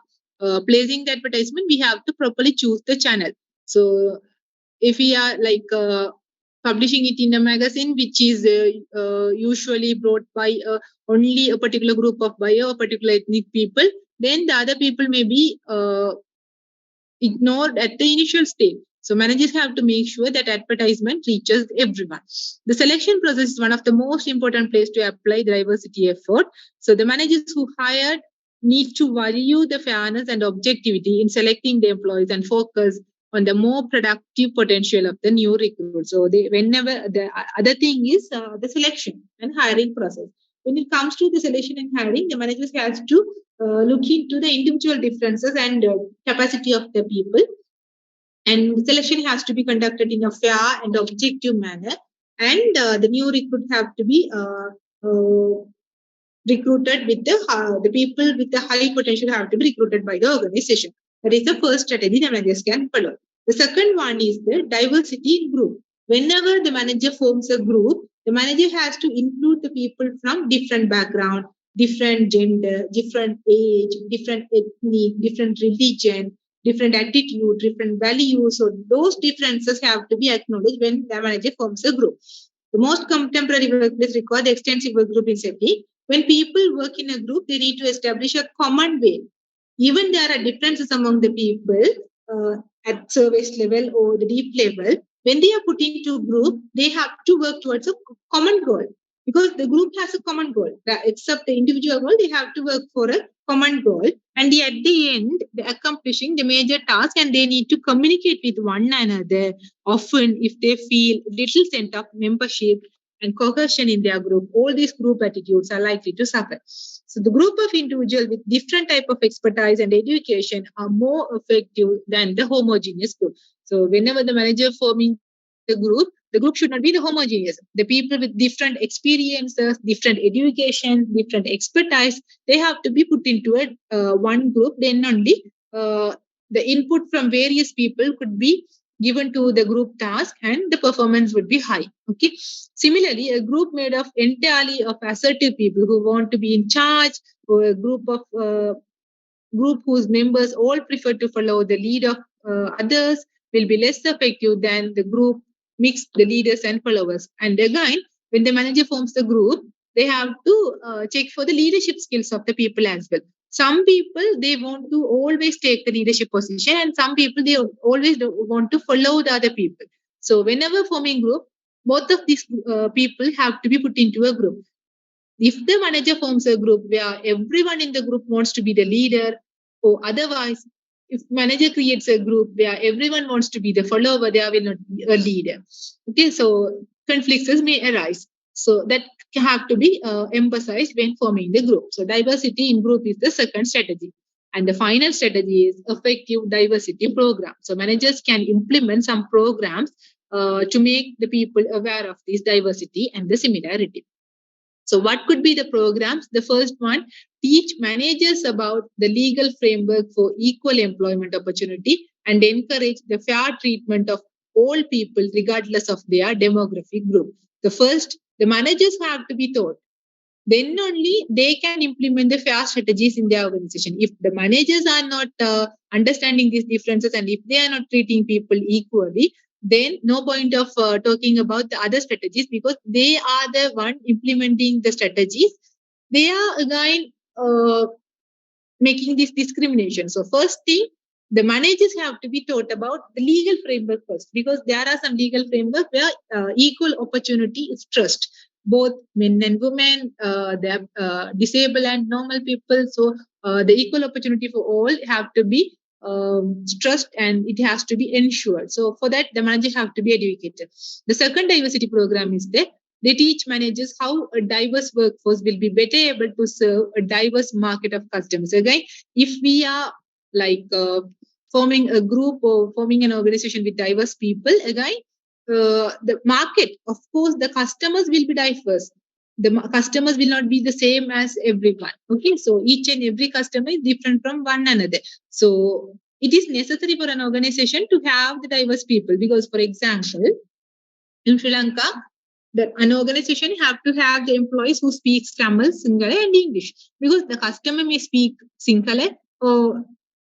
placing the advertisement, we have to properly choose the channel. So if we are like publishing it in a magazine which is usually brought by only a particular group of buyer or particular ethnic people, then the other people may be ignored at the initial stage. So managers have to make sure that advertisement reaches everyone. The selection process is one of the most important place to apply the diversity effort. So the managers who hired need to value the fairness and objectivity in selecting the employees and focus on the more productive potential of the new recruits. So they, whenever the other thing is the selection and hiring process. When it comes to the selection and hiring, the managers has to look into the individual differences and capacity of the people, and selection has to be conducted in a fair and objective manner, and the new recruit have to be recruited with the people with the high potential have to be recruited by the organization. That is the first strategy the managers can follow. The second one is the diversity in group. Whenever the manager forms a group, the manager has to include the people from different background, different gender, different age, different ethnic, different religion, different attitude, different values. So those differences have to be acknowledged when the manager forms a group. The most contemporary workplace require the extensive work group incentive. When people work in a group, they need to establish a common way. Even there are differences among the people at service level or the deep level. When they are put into a group, they have to work towards a common goal, because the group has a common goal. Except the individual goal, they have to work for a common goal, and at the end, they're accomplishing the major task, and they need to communicate with one another. Often, if they feel little sense of membership and cohesion in their group, all these group attitudes are likely to suffer. So the group of individuals with different type of expertise and education are more effective than the homogeneous group. So whenever the manager forming the group should not be the homogeneous. The people with different experiences, different education, different expertise, they have to be put into a one group. Then only the input from various people could be given to the group task, and the performance would be high. Okay. Similarly, a group made of entirely of assertive people who want to be in charge, or a group whose members all prefer to follow the lead of others will be less effective than the group mixed the leaders and followers. And again, when the manager forms the group, they have to check for the leadership skills of the people as well. Some people they want to always take the leadership position, and some people they always want to follow the other people. So whenever forming group, both of these people have to be put into a group. If the manager forms a group where everyone in the group wants to be the leader, or otherwise, if manager creates a group where everyone wants to be the follower, there will not be a leader. Okay, so conflicts may arise. So that have to be emphasized when forming the group. So diversity in group is the second strategy. And the final strategy is effective diversity program. So managers can implement some programs to make the people aware of this diversity and the similarity. So, what could be the programs? The first one, teach managers about the legal framework for equal employment opportunity and encourage the fair treatment of all people, regardless of their demographic group. The first, the managers have to be taught, then only they can implement the fair strategies in their organization. If the managers are not understanding these differences, and if they are not treating people equally, then no point of talking about the other strategies, because they are the one implementing the strategies. They are again making this discrimination. So first thing, the managers have to be taught about the legal framework first, because there are some legal framework where equal opportunity is trust. Both men and women, they are disabled and normal people. So the equal opportunity for all have to be trust, and it has to be ensured. So for that, the managers have to be educated. The second diversity program is there. They teach managers how a diverse workforce will be better able to serve a diverse market of customers. Again, if we are like forming a group or forming an organization with diverse people, again, the market, of course, the customers will be diverse. The customers will not be the same as everyone. Okay, so each and every customer is different from one another. So it is necessary for an organization to have the diverse people, because, for example, in Sri Lanka, that an organization have to have the employees who speaks Tamil, Sinhala, and English, because the customer may speak Sinhala, or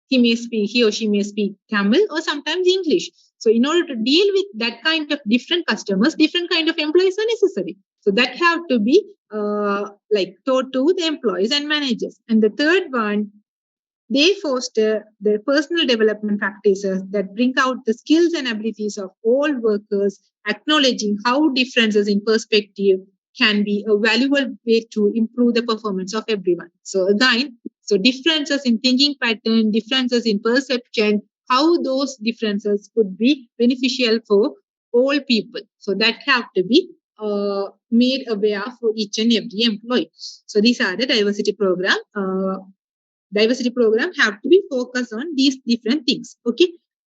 he or she may speak Tamil, or sometimes English. So in order to deal with that kind of different customers, different kind of employees are necessary. So that have to be like taught to the employees and managers. And the third one, they foster the personal development practices that bring out the skills and abilities of all workers, acknowledging how differences in perspective can be a valuable way to improve the performance of everyone. So again, so differences in thinking pattern, differences in perception, how those differences could be beneficial for all people. So that have to be made aware for each and every employee. So these are the diversity program. Diversity program have to be focused on these different things. Okay.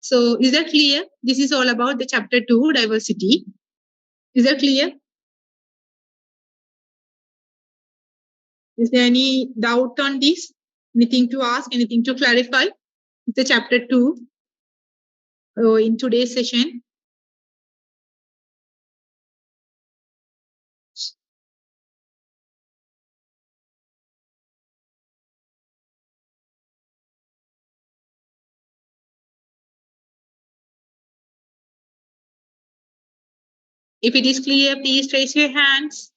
So is that clear? This is all about the chapter 2, diversity. Is that clear? Is there any doubt on this? Anything to ask? Anything to clarify? It's the chapter 2 in today's session. If it is clear, please raise your hands.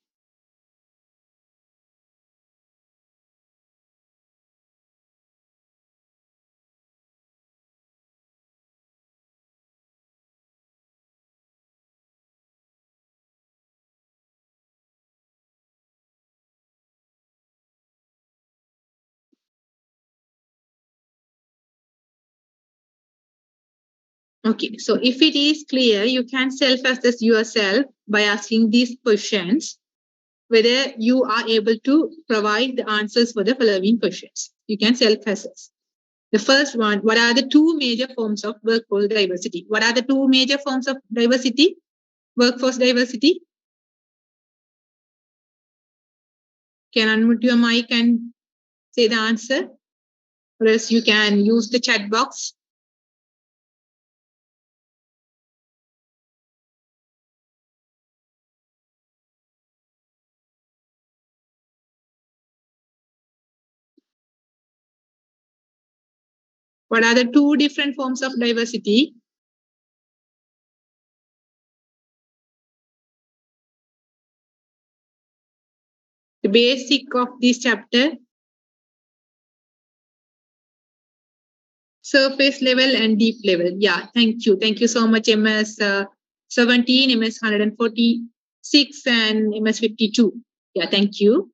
Okay, so if it is clear, you can self-assess yourself by asking these questions, whether you are able to provide the answers for the following questions. You can self-assess. The first one, what are the two major forms of workforce diversity? What are the two major forms of diversity? Workforce diversity? Can unmute your mic and say the answer, or else you can use the chat box. What are the two different forms of diversity? The basic of this chapter, surface level and deep level. Yeah, thank you. Thank you so much, MS 17, MS 146, and MS 52. Yeah, thank you.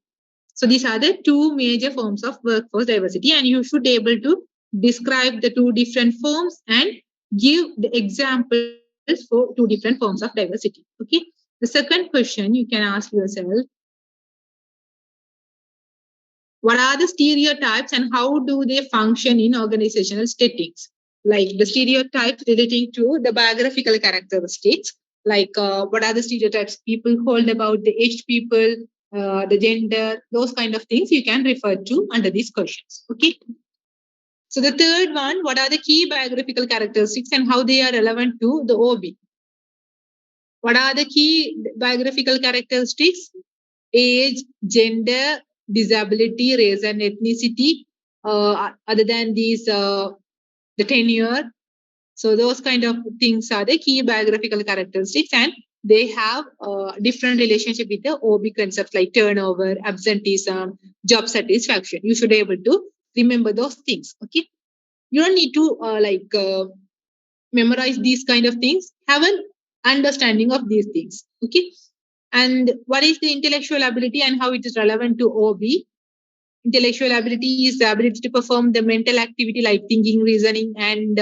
So these are the two major forms of workforce diversity, and you should be able to describe the two different forms and give the examples for two different forms of diversity. Okay. The second question you can ask yourself, what are the stereotypes and how do they function in organizational settings? Like the stereotypes relating to the biographical characteristics, like what are the stereotypes people hold about the aged people, the gender, those kind of things you can refer to under these questions. Okay. So the third one, what are the key biographical characteristics and how they are relevant to the OB? What are the key biographical characteristics? Age, gender, disability, race, and ethnicity. Other than these, the tenure. So those kind of things are the key biographical characteristics, and they have different relationship with the OB concepts like turnover, absenteeism, job satisfaction. You should be able to remember those things. Okay, you don't need to memorize these kind of things. Have an understanding of these things. Okay, and what is the intellectual ability and how it is relevant to OB? Intellectual ability is the ability to perform the mental activity like thinking, reasoning, and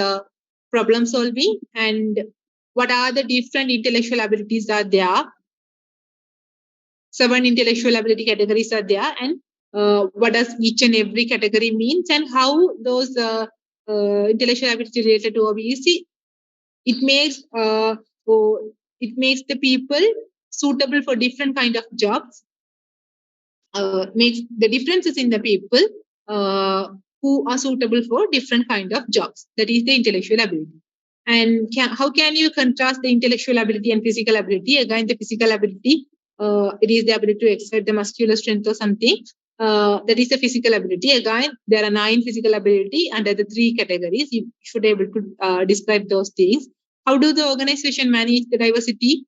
problem solving. And what are the different intellectual abilities are there? 7 intellectual ability categories are there, and what does each and every category means, and how those intellectual ability related to OB? You see, it makes it makes the people suitable for different kind of jobs, makes the differences in the people who are suitable for different kind of jobs. That is the intellectual ability. And how can you contrast the intellectual ability and physical ability? Again, the physical ability, it is the ability to exert the muscular strength or something. That is the physical ability. Again, there are 9 physical ability under the 3 categories. You should be able to describe those things. How do the organization manage the diversity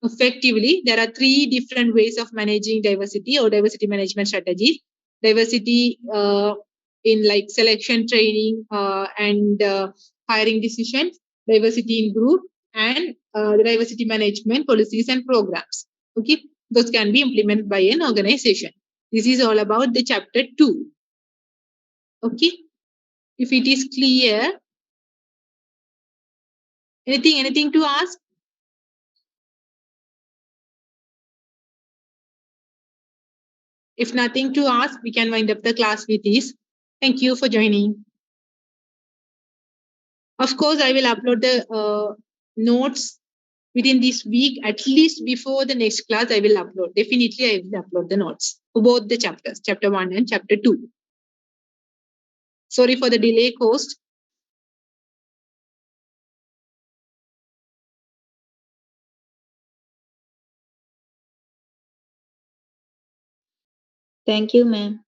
effectively? There are 3 different ways of managing diversity or diversity management strategies. Diversity in like selection, training, and hiring decisions, diversity in group, and the diversity management policies and programs. Okay, those can be implemented by an organization. This is all about the chapter 2. Okay, if it is clear, anything to ask? If nothing to ask, we can wind up the class with this. Thank you for joining. Of course, I will upload the notes within this week, at least before the next class. I will upload. Definitely, I will upload the notes for both the chapters, chapter 1 and chapter 2. Sorry for the delay caused. Thank you, ma'am.